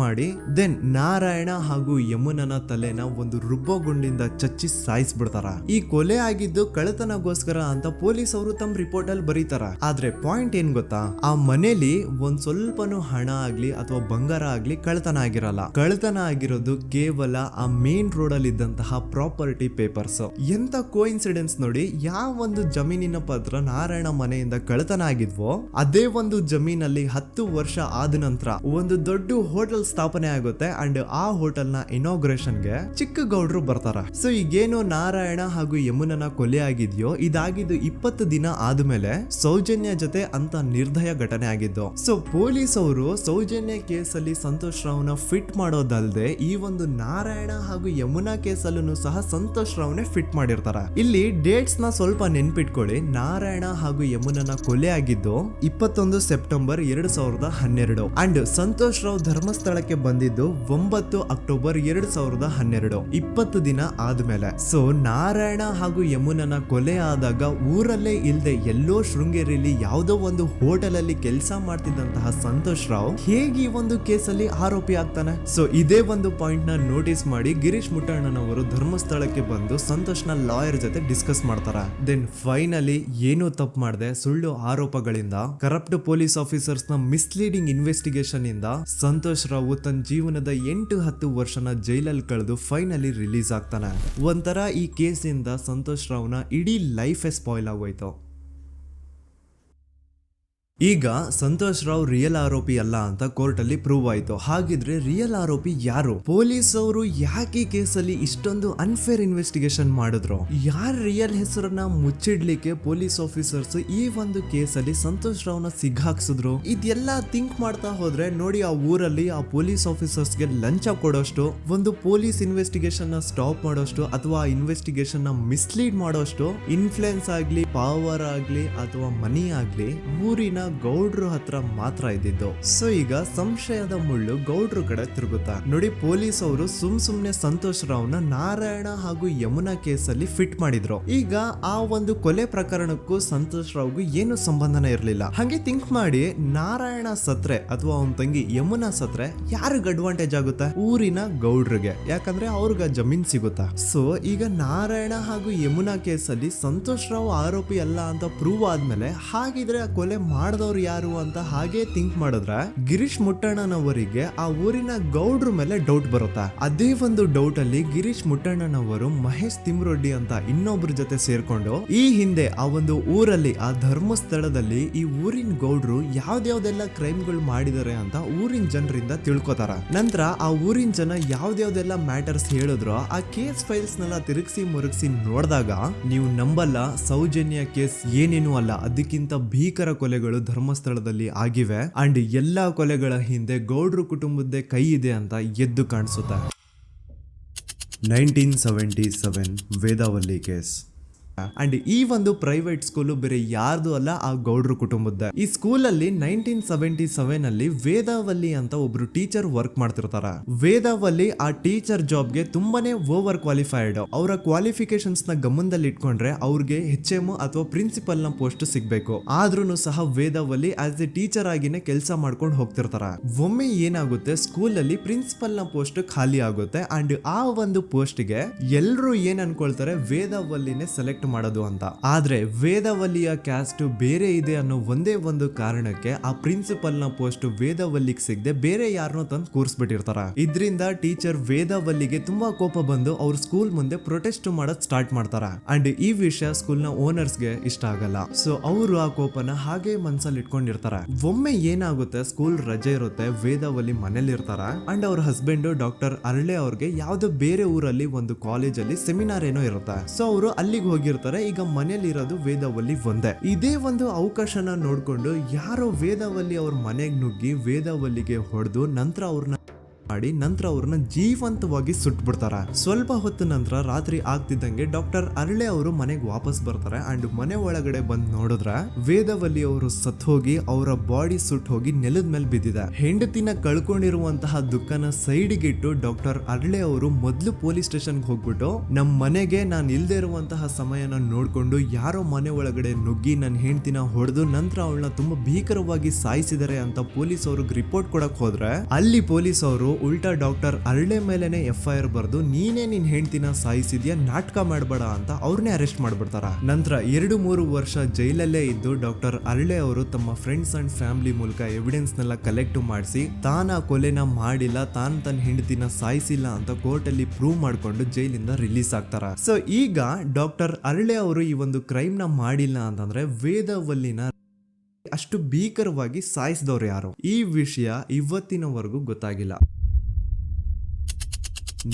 ಮಾಡಿ ದೆನ್ ನಾರಾಯಣ ಹಾಗೂ ಯಮುನನ ತಲೆನ ಒಂದು ರುಬ್ಬಗುಂಡಿಂದ ಚಚ್ಚಿ ಸಾಯಿಸ್ಬಿಡ್ತಾರ. ಈ ಕೊಲೆ ಆಗಿದ್ದು ಕಳ್ಳತನಗೋಸ್ಕರ ಅಂತ ಪೊಲೀಸ್ ಅವರು ತಮ್ಮ ರಿಪೋರ್ಟ್ ಅಲ್ಲಿ ಬರೀತಾರ. ಆದ್ರೆ ಪಾಯಿಂಟ್ ಏನ್ ಗೊತ್ತಾ, ಆ ಮನೇಲಿ ಒಂದ್ ಸ್ವಲ್ಪನೂ ಹಣ ಆಗ್ಲಿ ಅಥವಾ ಬಂಗಾರ ಆಗ್ಲಿ ಕಳ್ಳತನ ಆಗಿರಲ್ಲ. ಕಳ್ಳತನ ಆಗಿರೋದು ಕೇವಲ ಆ ಮೇನ್ ರೋಡ್ ಅಲ್ಲಿ ಇದ್ದಂತಹ ಪ್ರಾಪರ್ಟಿ ಪೇಪರ್ಸ್. ಎಂತ ಕೋಇನ್ಸಿಡೆನ್ಸ್ ನೋಡಿ, ಯಾವ ಒಂದು ಜಮೀನಿನ ಪತ್ರ ನಾರಾಯಣ ಮನೆಯಿಂದ ಕಳ್ಳತನ ಆಗಿದ್ವೋ ಅದೇ ಒಂದು ಜಮೀನಲ್ಲಿ 10 ವರ್ಷ ಆದ ನಂತರ ಒಂದು ದೊಡ್ಡ ಹೋಟೆಲ್ ಸ್ಥಾಪನೆ ಆಗುತ್ತೆ ಅಂಡ್ ಆ ಹೋಟೆಲ್ ನ ಇನಾಗ್ರೇಷನ್ ಗೆ ಚಿಕ್ಕ ಗೌಡ್ರು ಬರ್ತಾರ. ಸೊ ಈಗೇನು ನಾರಾಯಣ ಹಾಗೂ ಯಮುನನ ಕೊಲೆ ಆಗಿದ್ಯೋ ಇದಾಗಿದ್ದು 20 ದಿನ ಆದ್ಮೇಲೆ ಸೌಜನ್ಯ ಜೊತೆ ಅಂತ ನಿರ್ದಯ ಘಟನೆ ಆಗಿದ್ದು. ಸೊ ಪೊಲೀಸ್ ಅವರು ಸೌಜನ್ಯ ಕೇಸಲ್ಲಿ ಸಂತೋಷ್ ರಾವ್ನ ಫಿಟ್ ಮಾಡೋದಲ್ದೆ ಈ ಒಂದು ನಾರಾಯಣ ಹಾಗೂ ಯಮುನಾ ಕೇಸಲ್ಲೂ ಸಹ ಸಂತೋಷ್ ರಾವ್ನೆ ಫಿಟ್ ಮಾಡಿರ್ತಾರ. ಇಲ್ಲಿ ಡೇಟ್ಸ್ ನ ಸ್ವಲ್ಪ ನೆನ್ಪಿಟ್ಕೊಳ್ಳಿ. ನಾರಾಯಣ ಹಾಗೂ ಯಮುನನ ಕೊಲೆ ಆಗಿದ್ದು 21 ಸೆಪ್ಟೆಂಬರ್ 2012 ಅಂಡ್ ಸಂತೋಷ್ ರಾವ್ ಧರ್ಮಸ್ಥಳ ಬಂದಿದ್ದು 9 ಅಕ್ಟೋಬರ್ 2012, 20 ದಿನ ಆದ್ಮೇಲೆ. ಸೊ ನಾರಾಯಣ ಹಾಗೂ ಯಮುನನ ಕೊಲೆ ಆದಾಗ ಊರಲ್ಲೇ ಇಲ್ದೆ ಎಲ್ಲೋ ಶೃಂಗೇರಿಯಲ್ಲಿ ಯಾವುದೋ ಒಂದು ಹೋಟೆಲ್ ಅಲ್ಲಿ ಕೆಲಸ ಮಾಡ್ತಿದ್ದಂತಹ ಸಂತೋಷ್ ರಾವ್ ಹೇಗೆ ಈ ಒಂದು ಕೇಸಲ್ಲಿ ಆರೋಪಿ ಆಗ್ತಾನೆ? ಸೊ ಇದೇ ಒಂದು ಪಾಯಿಂಟ್ ನ ನೋಟಿಸ್ ಮಾಡಿ ಗಿರೀಶ್ ಮುಟ್ಟಣ್ಣನವರು ಧರ್ಮಸ್ಥಳಕ್ಕೆ ಬಂದು ಸಂತೋಷ್ನ ಲಾಯರ್ ಜೊತೆ ಡಿಸ್ಕಸ್ ಮಾಡ್ತಾರ. ದೆನ್ ಫೈನಲಿ ಏನೋ ತಪ್ಪು ಮಾಡದೆ ಸುಳ್ಳು ಆರೋಪಗಳಿಂದ ಕರಪ್ಟ್ ಪೊಲೀಸ್ ಆಫೀಸರ್ಸ್ ನ ಮಿಸ್ಲೀಡಿಂಗ್ ಇನ್ವೆಸ್ಟಿಗೇಷನ್ ಇಂದ ಸಂತೋಷ್ ರಾವ್ ತನ್ನ ಜೀವನದ 8-10 ವರ್ಷನ ಜೈಲಲ್ಲಿ ಕಳೆದು ಫೈನಲಿ ರಿಲೀಸ್ ಆಗ್ತಾನೆ. ಒಂಥರ ಈ ಕೇಸಿಂದ ಸಂತೋಷ್ ರಾವ್ನ ಇಡೀ ಲೈಫೇ ಸ್ಪಾಯ್ಲ್ ಆಗೋಯ್ತು. ಈಗ ಸಂತೋಷ್ ರಾವ್ ರಿಯಲ್ ಆರೋಪಿ ಅಲ್ಲ ಅಂತ ಕೋರ್ಟ್ ಅಲ್ಲಿ ಪ್ರೂವ್ ಆಯ್ತು. ಹಾಗಿದ್ರೆ ರಿಯಲ್ ಆರೋಪಿ ಯಾರು? ಪೊಲೀಸ್ ಅವರು ಯಾಕೆ ಕೇಸಲ್ಲಿ ಇಷ್ಟೊಂದು ಅನ್ಫೇರ್ ಇನ್ವೆಸ್ಟಿಗೇಷನ್ ಮಾಡಿದ್ರು? ಯಾರ ರಿಯಲ್ ಹೆಸರನ್ನ ಮುಚ್ಚಿಡ್ಲಿಕ್ಕೆ ಪೊಲೀಸ್ ಆಫೀಸರ್ಸ್ ಈ ಒಂದು ಕೇಸಲ್ಲಿ ಸಂತೋಷ್ ರಾವ್ನ ಸಿಗ್ಹಾಕ್ಸಿದ್ರು? ಇದೆಲ್ಲ ಥಿಂಕ್ ಮಾಡ್ತಾ ಹೋದ್ರೆ ನೋಡಿ ಆ ಊರಲ್ಲಿ ಆ ಪೊಲೀಸ್ ಆಫೀಸರ್ಸ್ಗೆ ಲಂಚ ಕೊಡೋಷ್ಟು, ಒಂದು ಪೊಲೀಸ್ ಇನ್ವೆಸ್ಟಿಗೇಷನ್ ನ ಸ್ಟಾಪ್ ಮಾಡೋಷ್ಟು ಅಥವಾ ಇನ್ವೆಸ್ಟಿಗೇಷನ್ ನ ಮಿಸ್ಲೀಡ್ ಮಾಡೋಷ್ಟು ಇನ್ಫ್ಲುಯೆನ್ಸ್ ಆಗ್ಲಿ, ಪವರ್ ಆಗ್ಲಿ ಅಥವಾ ಮನಿ ಆಗ್ಲಿ ಊರಿನ ಗೌಡ್ರು ಹತ್ರ ಮಾತ್ರ ಇದ್ದಿದ್ದು. ಸೊ ಈಗ ಸಂಶಯದ ಮುಳ್ಳು ಗೌಡ್ರು ಕಡೆ ತಿರುಗುತ್ತಾ. ನೋಡಿ ಪೊಲೀಸ್ ಅವರು ಸುಮ್ನೆ ಸಂತೋಷ್ ರಾವ್ನ ನಾರಾಯಣ ಹಾಗೂ ಯಮುನಾ ಕೇಸಲ್ಲಿ ಫಿಟ್ ಮಾಡಿದ್ರು. ಈಗ ಆ ಒಂದು ಕೊಲೆ ಪ್ರಕರಣಕ್ಕೂ ಸಂತೋಷ್ ರಾವ್ಗೂ ಏನು ಸಂಬಂಧನ ಇರ್ಲಿಲ್ಲ. ಹಂಗೆ ಥಿಂಕ್ ಮಾಡಿ ನಾರಾಯಣ ಸತ್ರೆ ಅಥವಾ ಅವನ ತಂಗಿ ಯಮುನಾ ಸತ್ರೆ ಯಾರಿಗ ಅಡ್ವಾಂಟೇಜ್ ಆಗುತ್ತೆ? ಊರಿನ ಗೌಡ್ರಿಗೆ, ಯಾಕಂದ್ರೆ ಅವ್ರಿಗ ಜಮೀನ್ ಸಿಗುತ್ತಾ. ಸೊ ಈಗ ನಾರಾಯಣ ಹಾಗೂ ಯಮುನಾ ಕೇಸಲ್ಲಿ ಸಂತೋಷ್ ರಾವ್ ಆರೋಪಿ ಅಲ್ಲ ಅಂತ ಪ್ರೂವ್ ಆದ್ಮೇಲೆ ಹಾಗಿದ್ರೆ ಆ ಕೊಲೆ ಮಾಡ್ದವ್ರು ಯಾರು ಅಂತ ಹಾಗೆ ಥಿಂಕ್ ಮಾಡಿದ್ರೆ ಗಿರೀಶ್ ಮುಟ್ಟಣ್ಣನವರಿಗೆ ಆ ಊರಿನ ಗೌಡ್ರ ಮೇಲೆ ಡೌಟ್ ಬರುತ್ತೆ. ಅದೇ ಒಂದು ಡೌಟ್ ಅಲ್ಲಿ ಗಿರೀಶ್ ಮುಟ್ಟಣ್ಣನವರು ಮಹೇಶ್ ತಿಮ್ರೊಡ್ಡಿ ಅಂತ ಇನ್ನೊಬ್ರ ಜೊತೆ ಸೇರ್ಕೊಂಡು ಈ ಹಿಂದೆ ಆ ಒಂದು ಊರಲ್ಲಿ ಆ ಧರ್ಮಸ್ಥಳದಲ್ಲಿ ಈ ಊರಿನ ಗೌಡ್ರು ಯಾವ್ದಾವ್ದೆಲ್ಲ ಕ್ರೈಮ್ಗಳು ಮಾಡಿದಾರೆ ಅಂತ ಊರಿನ ಜನರಿಂದ ತಿಳ್ಕೊತಾರ. ನಂತರ ಆ ಊರಿನ ಜನ ಯಾವ್ದಾವ್ದೆಲ್ಲ ಮ್ಯಾಟರ್ಸ್ ಹೇಳಿದ್ರು ಆ ಕೇಸ್ ಫೈಲ್ಸ್ ನೆಲ್ಲ ತಿರುಗಿಸಿ ಮುರುಗಿಸಿ ನೋಡಿದಾಗ ನೀವು ನಂಬಲ್ಲ, ಸೌಜನ್ಯ ಕೇಸ್ ಏನೇನು ಅಲ್ಲ, ಅದಕ್ಕಿಂತ ಭೀಕರ ಕೊಲೆಗಳು ಧರ್ಮಸ್ಥಳದಲ್ಲಿ ಆಗಿವೆ ಅಂಡ್ ಎಲ್ಲಾ ಕೊಲೆಗಳ ಹಿಂದೆ ಗೌಡ್ರು ಕುಟುಂಬದ್ದೇ ಕೈ ಇದೆ ಅಂತ ಎದ್ದು ಕಾಣಿಸುತ್ತೆ. 1977 ವೇದಾವಲ್ಲಿ ಕೇಸ್. ಅಂಡ್ ಈ ಒಂದು ಪ್ರೈವೇಟ್ ಸ್ಕೂಲು ಬೇರೆ ಯಾರ್ದು ಅಲ್ಲ, ಆ ಗೌಡ್ರು ಕುಟುಂಬದ್ದೇ. ಈ ಸ್ಕೂಲಲ್ಲಿ 1977 ಅಲ್ಲಿ ವೇದಾವಲ್ಲಿ ಅಂತ ಒಬ್ರು ಟೀಚರ್ ವರ್ಕ್ ಮಾಡ್ತಿರ್ತಾರ. ವೇದಾವಲ್ಲಿ ಆ ಟೀಚರ್ ಜಾಬ್ಗೆ ತುಂಬಾನೇ ಓವರ್ ಕ್ವಾಲಿಫೈಡ್. ಅವರ ಕ್ವಾಲಿಫಿಕೇಶನ್ಸ್ ನ ಗಮನದಲ್ಲಿ ಇಟ್ಕೊಂಡ್ರೆ ಅವ್ರಿಗೆ HM ಅಥವಾ ಪ್ರಿನ್ಸಿಪಲ್ ನ ಪೋಸ್ಟ್ ಸಿಗ್ಬೇಕು. ಆದ್ರೂ ಸಹ ವೇದಾವಲ್ಲಿ ಆಸ್ ಎ ಟೀಚರ್ ಆಗಿನೇ ಕೆಲಸ ಮಾಡ್ಕೊಂಡು ಹೋಗ್ತಿರ್ತಾರ. ಒಮ್ಮೆ ಏನಾಗುತ್ತೆ, ಸ್ಕೂಲ್ ಅಲ್ಲಿ ಪ್ರಿನ್ಸಿಪಲ್ ನ ಪೋಸ್ಟ್ ಖಾಲಿ ಆಗುತ್ತೆ ಅಂಡ್ ಆ ಒಂದು ಪೋಸ್ಟ್ ಗೆ ಎಲ್ರು ಏನ್ ಅನ್ಕೊಳ್ತಾರೆ, ವೇದಾವಲ್ಲಿನೇ ಸೆಲೆಕ್ಟ್ ಮಾಡೋದು ಅಂತ. ಆದ್ರೆ ವೇದಾವಲ್ಲಿಯ ಕ್ಯಾಸ್ಟ್ ಬೇರೆ ಇದೆ ಅನ್ನೋ ಒಂದೇ ಒಂದು ಕಾರಣಕ್ಕೆ ಆ ಪ್ರಿನ್ಸಿಪಲ್ ನ ಪೋಸ್ಟ್ ವೇದಾವಲ್ಲಿಗೆ ಸಿಗದೆ ಬೇರೆ ಯಾರನ್ನೋ ತಂದು ಕೂರಿಸ್ಬಿಟ್ಟಿರ್ತಾರ. ಇದರಿಂದ ಟೀಚರ್ ವೇದಾವಲ್ಲಿಗೆ ತುಂಬಾ ಕೋಪ ಬಂದು ಅವ್ರ ಸ್ಕೂಲ್ ಮುಂದೆ ಪ್ರೊಟೆಸ್ಟ್ ಮಾಡೋದ್ ಸ್ಟಾರ್ಟ್ ಮಾಡ್ತಾರ. ಅಂಡ್ ಈ ವಿಷಯ ಸ್ಕೂಲ್ ನ ಓನರ್ಸ್ ಗೆ ಇಷ್ಟ ಆಗಲ್ಲ. ಸೊ ಅವರು ಆ ಕೋಪನ ಹಾಗೆ ಮನ್ಸಲ್ಲಿ ಇಟ್ಕೊಂಡಿರ್ತಾರ. ಒಮ್ಮೆ ಏನಾಗುತ್ತೆ, ಸ್ಕೂಲ್ ರಜೆ ಇರುತ್ತೆ, ವೇದಾವಲ್ಲಿ ಮನೇಲಿ ಇರ್ತಾರ ಅಂಡ್ ಅವ್ರ ಹಸ್ಬೆಂಡ್ ಡಾಕ್ಟರ್ ಅರಳೆ ಅವ್ರಿಗೆ ಯಾವ್ದೋ ಬೇರೆ ಊರಲ್ಲಿ ಒಂದು ಕಾಲೇಜ್ ಅಲ್ಲಿ ಸೆಮಿನಾರ್ ಏನೋ ಇರುತ್ತೆ. ಸೊ ಅವರು ಅಲ್ಲಿಗೆ ಹೋಗಿರ್ತಾರೆ. ಈಗ ಮನೇಲಿ ಇರೋದು ವೇದಾವಲ್ಲಿ ಒಂದೇ. ಇದೇ ಒಂದು ಅವಕಾಶನ ನೋಡ್ಕೊಂಡು ಯಾರೋ ವೇದಾವಲ್ಲಿ ಅವ್ರ ಮನೆಗೆ ನುಗ್ಗಿ ವೇದಾವಲ್ಲಿಗೆ ಹೊಡೆದು ನಂತರ ಅವ್ರನ್ನ ಜೀವಂತವಾಗಿ ಸುಟ್ಬಿಡ್ತಾರ. ಸ್ವಲ್ಪ ಹೊತ್ತು ನಂತರ ರಾತ್ರಿ ಆಗ್ತಿದ್ದಂಗೆ ಡಾಕ್ಟರ್ ಅರಳೆ ಅವರು ಮನೆಗೆ ವಾಪಸ್ ಬರ್ತಾರೆ ಅಂಡ್ ಮನೆ ಒಳಗಡೆ ಬಂದ್ ನೋಡಿದ್ರೆ ವೇದಾವಲ್ಲಿ ಅವರು ಸತ್ ಹೋಗಿ ಅವರ ಬಾಡಿ ಸುಟ್ ಹೋಗಿ ನೆಲದ ಮೇಲೆ ಬಿದ್ದಿದೆ. ಹೆಂಡತಿನ ಕಳ್ಕೊಂಡಿರುವಂತಹ ದುಃಖನ ಸೈಡ್ಗೆ ಇಟ್ಟು ಡಾಕ್ಟರ್ ಅರಳೆ ಅವರು ಮೊದ್ಲು ಪೊಲೀಸ್ ಸ್ಟೇಷನ್ ಹೋಗ್ಬಿಟ್ಟು ನಮ್ ಮನೆಗೆ ನಾನು ಇಲ್ದೇ ಇರುವಂತಹ ಸಮಯನ ನೋಡ್ಕೊಂಡು ಯಾರೋ ಮನೆ ಒಳಗಡೆ ನುಗ್ಗಿ ನನ್ನ ಹೆಂಡತಿನ ಹೊಡೆದು ನಂತರ ಅವಳನ್ನ ತುಂಬಾ ಭೀಕರವಾಗಿ ಸಾಯಿಸಿದ್ದಾರೆ ಅಂತ ಪೊಲೀಸ್ ಅವ್ರಿಗೆ ರಿಪೋರ್ಟ್ ಕೊಡಕ್ ಹೋದ್ರೆ ಅಲ್ಲಿ ಪೊಲೀಸ್ ಅವರು ಉಲ್ಟಾ ಡಾಕ್ಟರ್ ಅರಳೆ ಮೇಲೆನೆ FIR ಬರ್ದು ನೀನೇ ನಿನ್ ಹೆಂಡತಿನ ಸಾಯಿಸಿದ್ಯಾ, ನಾಟಕ ಮಾಡಬೇಡ ಅಂತ ಅವ್ರನ್ನೇ ಅರೆಸ್ಟ್ ಮಾಡ್ಬಿಡ್ತಾರ. ನಂತರ 2-3 ವರ್ಷ ಜೈಲಲ್ಲೇ ಇದ್ದು ಡಾಕ್ಟರ್ ಅರಳೆ ಅವರು ತಮ್ಮ ಫ್ರೆಂಡ್ಸ್ ಅಂಡ್ ಫ್ಯಾಮಿಲಿ ಮೂಲಕ ಎವಿಡೆನ್ಸ್ ನೆಲ್ಲ ಕಲೆಕ್ಟ್ ಮಾಡಿಸಿ ತಾನ ಕೊಲೆನ ಮಾಡಿಲ್ಲ, ತಾನ್ ತನ್ನ ಹೆಂಡತಿನ ಸಾಯಿಸಿಲ್ಲ ಅಂತ ಕೋರ್ಟ್ ಅಲ್ಲಿ ಪ್ರೂವ್ ಮಾಡ್ಕೊಂಡು ಜೈಲಿಂದ ರಿಲೀಸ್ ಆಗ್ತಾರ. ಸೊ ಈಗ ಡಾಕ್ಟರ್ ಅರಳೆ ಅವರು ಈ ಒಂದು ಕ್ರೈಮ್ ನ ಮಾಡಿಲ್ಲ ಅಂತಂದ್ರೆ ವೇದಾವಲ್ಲಿನ ಅಷ್ಟು ಭೀಕರವಾಗಿ ಸಾಯಿಸಿದವ್ರು ಯಾರು, ಈ ವಿಷಯ ಇವತ್ತಿನವರೆಗೂ ಗೊತ್ತಾಗಿಲ್ಲ.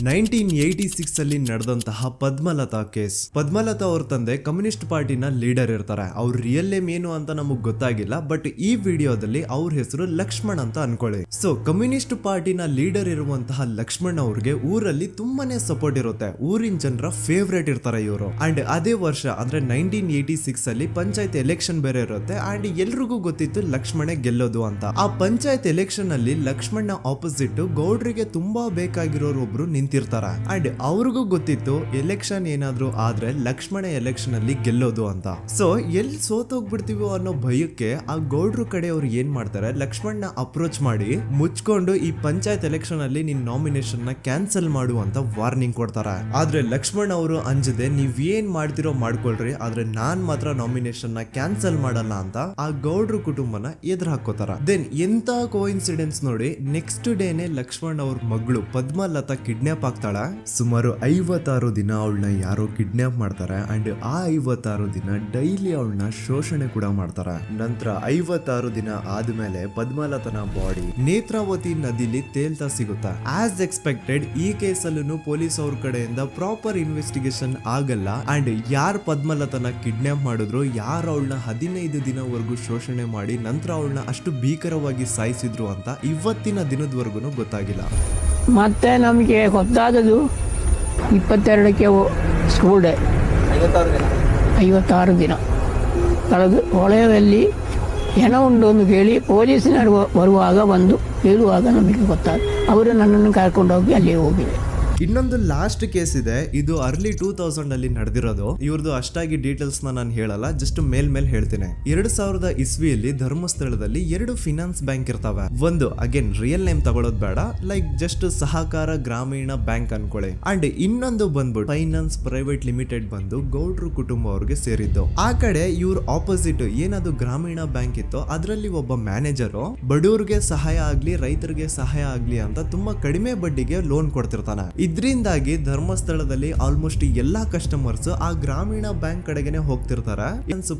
1986 ಅಲ್ಲಿ ನಡೆದಂತಹ ಪದ್ಮಲತಾ ಕೇಸ್. ಪದ್ಮಲತಾ ಅವ್ರ ತಂದೆ ಕಮ್ಯುನಿಸ್ಟ್ ಪಾರ್ಟಿನ ಲೀಡರ್ ಇರ್ತಾರೆ. ಅವ್ರ ರಿಯಲ್ ನೇಮ್ ಏನು ಅಂತ ನಮಗ್ ಗೊತ್ತಾಗಿಲ್ಲ, ಬಟ್ ಈ ವಿಡಿಯೋದಲ್ಲಿ ಅವ್ರ ಹೆಸರು ಲಕ್ಷ್ಮಣ್ ಅಂತ ಅನ್ಕೊಳ್ಳಿ. ಸೊ ಕಮ್ಯುನಿಸ್ಟ್ ಪಾರ್ಟಿನ ಲೀಡರ್ ಇರುವಂತಹ ಲಕ್ಷ್ಮಣ್ ಅವ್ರಿಗೆ ಊರಲ್ಲಿ ತುಂಬಾನೇ ಸಪೋರ್ಟ್ ಇರುತ್ತೆ, ಊರಿನ ಜನರ ಫೇವ್ರೇಟ್ ಇರ್ತಾರೆ ಇವರು. ಅಂಡ್ ಅದೇ ವರ್ಷ ಅಂದ್ರೆ 1986 ಅಲ್ಲಿ ಪಂಚಾಯತ್ ಎಲೆಕ್ಷನ್ ಬೇರೆ ಇರುತ್ತೆ ಅಂಡ್ ಎಲ್ರಿಗೂ ಗೊತ್ತಿತ್ತು ಲಕ್ಷ್ಮಣೆ ಗೆಲ್ಲೋದು ಅಂತ. ಆ ಪಂಚಾಯತ್ ಎಲೆಕ್ಷನ್ ಅಲ್ಲಿ ಲಕ್ಷ್ಮಣ್ನ ಆಪೋಸಿಟ್ ಗೌಡ್ರಿಗೆ ತುಂಬಾ ಬೇಕಾಗಿರೋರು ಒಬ್ರು ನಿಂತಿರ್ತಾರ ಅಂಡ್ ಅವ್ರಿಗೂ ಗೊತ್ತಿತ್ತು ಎಲೆಕ್ಷನ್ ಏನಾದ್ರು ಆದ್ರೆ ಲಕ್ಷ್ಮಣ ಎಲೆಕ್ಷನ್ ಅಲ್ಲಿ ಗೆಲ್ಲೋದು ಅಂತ. ಸೊ ಎಲ್ಲಿ ಸೋತೋಗ್ಬಿಡ್ತೀವೋ ಅನ್ನೋ ಭಯಕ್ಕೆ ಆ ಗೌಡ್ರು ಕಡೆ ಅವ್ರು ಏನ್ ಮಾಡ್ತಾರೆ, ಲಕ್ಷ್ಮಣ್ನ ಅಪ್ರೋಚ್ ಮಾಡಿ ಮುಚ್ಕೊಂಡು ಈ ಪಂಚಾಯತ್ ಎಲೆಕ್ಷನ್ ಅಲ್ಲಿ ನಿನ್ ನಾಮಿನೇಷನ್ ನ ಕ್ಯಾನ್ಸಲ್ ಮಾಡು ಅಂತ ವಾರ್ನಿಂಗ್ ಕೊಡ್ತಾರ. ಆದ್ರೆ ಲಕ್ಷ್ಮಣ್ ಅವರು ಅಂಜದೆ ನೀವ್ ಏನ್ ಮಾಡ್ತಿರೋ ಮಾಡ್ಕೊಳ್ರಿ, ಆದ್ರೆ ನಾನ್ ಮಾತ್ರ ನಾಮಿನೇಷನ್ ನ ಕ್ಯಾನ್ಸಲ್ ಮಾಡಲ್ಲ ಅಂತ ಆ ಗೌಡ್ರು ಕುಟುಂಬನ ಎದುರು ಹಾಕೋತಾರ. ದೆನ್ ಎಂತ ಕೋಇನ್ಸಿಡೆನ್ಸ್ ನೋಡಿ, ನೆಕ್ಸ್ಟ್ ಡೇನೆ ಲಕ್ಷ್ಮಣ್ ಅವ್ರ ಮಗಳು ಪದ್ಮಲತಾ ಕಿಡ್ನಾಪ್ ಆಗ್ತಾಳ. ಸುಮಾರು 56 ದಿನ ಅವಳನ್ನ ಯಾರೋ ಕಿಡ್ನಾಪ್ ಮಾಡ್ತಾರೆ ಅಂಡ್ ಆ 56 ದಿನ ಡೈಲಿ ಅವಳನ್ನ ಶೋಷಣೆ ಕೂಡ ಮಾಡ್ತಾರೆ. ನಂತರ 56 ದಿನ ಆದ್ಮೇಲೆ ಪದ್ಮಲತನ ಬಾಡಿ ನೇತ್ರಾವತಿ ನದಿಲಿ ತೇಲ್ತಾ ಸಿಗುತ್ತಾ. ಆಸ್ ಎಕ್ಸ್ಪೆಕ್ಟೆಡ್ ಈ ಕೇಸಲ್ಲೂ ಪೊಲೀಸ್ ಅವ್ರ ಕಡೆಯಿಂದ ಪ್ರಾಪರ್ ಇನ್ವೆಸ್ಟಿಗೇಷನ್ ಆಗಲ್ಲ ಅಂಡ್ ಯಾರ್ ಪದ್ಮಲತನ ಕಿಡ್ನಾಪ್ ಮಾಡಿದ್ರು, ಯಾರು ಅವಳನ್ನ 15 ದಿನವರೆಗೂ ಶೋಷಣೆ ಮಾಡಿ ನಂತರ ಅವಳನ್ನ ಅಷ್ಟು ಭೀಕರವಾಗಿ ಸಾಯಿಸಿದ್ರು ಅಂತ ಇವತ್ತಿನ ದಿನದವರೆಗೂ ಗೊತ್ತಾಗಿಲ್ಲ. ಮತ್ತೆ ನಮಗೆ ಗೊತ್ತಾದದು 22ಕ್ಕೆ ಸ್ಕೂಲ್ ಡೇ 56 ದಿನ ಕಳೆದು ಹೊಳೆಯಲ್ಲಿ ಹೆಣ ಉಂಡು ಎಂದು ಕೇಳಿ ಪೊಲೀಸಿನವರು ಬರುವಾಗ ಬಂದು ಹೇಳುವಾಗ ನಮಗೆ ಗೊತ್ತಾದ. ಅವರು ನನ್ನನ್ನು ಕರ್ಕೊಂಡು ಹೋಗಿ ಅಲ್ಲಿ ಹೋಗಿದೆ. ಇನ್ನೊಂದು ಲಾಸ್ಟ್ ಕೇಸ್ ಇದೆ, ಇದು ಅರ್ಲಿ 2000 ಅಲ್ಲಿ ನಡೆದಿರೋದು. ಇವ್ರದ್ದು ಅಷ್ಟಾಗಿ ಡೀಟೇಲ್ಸ್ ನಾನು ಹೇಳಲ್ಲ, ಜಸ್ಟ್ ಮೇಲ್ ಹೇಳ್ತೀನಿ. 2000 ಇಸ್ವಿಯಲ್ಲಿ ಧರ್ಮಸ್ಥಳದಲ್ಲಿ 2 ಫಿನಾನ್ಸ್ ಬ್ಯಾಂಕ್ ಇರ್ತಾವೆ. ಒಂದು ಅಗೇನ್ ರಿಯಲ್ ನೇಮ್ ತಗೊಳ್ಳೋದು ಬೇಡ, ಲೈಕ್ ಜಸ್ಟ್ ಸಹಕಾರ ಗ್ರಾಮೀಣ ಬ್ಯಾಂಕ್ ಅನ್ಕೊಳ್ಳಿ. ಅಂಡ್ ಇನ್ನೊಂದು ಬಂದ್ಬಿಟ್ಟು ಫೈನಾನ್ಸ್ ಪ್ರೈವೇಟ್ ಲಿಮಿಟೆಡ್ ಬಂದು ಗೌಡ್ರು ಕುಟುಂಬ ಅವ್ರಿಗೆ ಸೇರಿದ್ದು. ಆ ಕಡೆ ಇವ್ರ ಆಪೋಸಿಟ್ ಏನದು ಗ್ರಾಮೀಣ ಬ್ಯಾಂಕ್ ಇತ್ತು, ಅದರಲ್ಲಿ ಒಬ್ಬ ಮ್ಯಾನೇಜರು ಬಡವ್ರಿಗೆ ಸಹಾಯ ಆಗ್ಲಿ ರೈತರಿಗೆ ಸಹಾಯ ಆಗ್ಲಿ ಅಂತ ತುಂಬಾ ಕಡಿಮೆ ಬಡ್ಡಿಗೆ ಲೋನ್ ಕೊಡ್ತಿರ್ತಾನೆ. ಇದ್ರಿಂದಾಗಿ ಧರ್ಮಸ್ಥಳದಲ್ಲಿ ಆಲ್ಮೋಸ್ಟ್ ಎಲ್ಲಾ ಕಸ್ಟಮರ್ಸ್ ಆ ಗ್ರಾಮೀಣ ಬ್ಯಾಂಕ್ ಕಡೆಗೆ ಹೋಗ್ತಿರ್ತಾರೆ,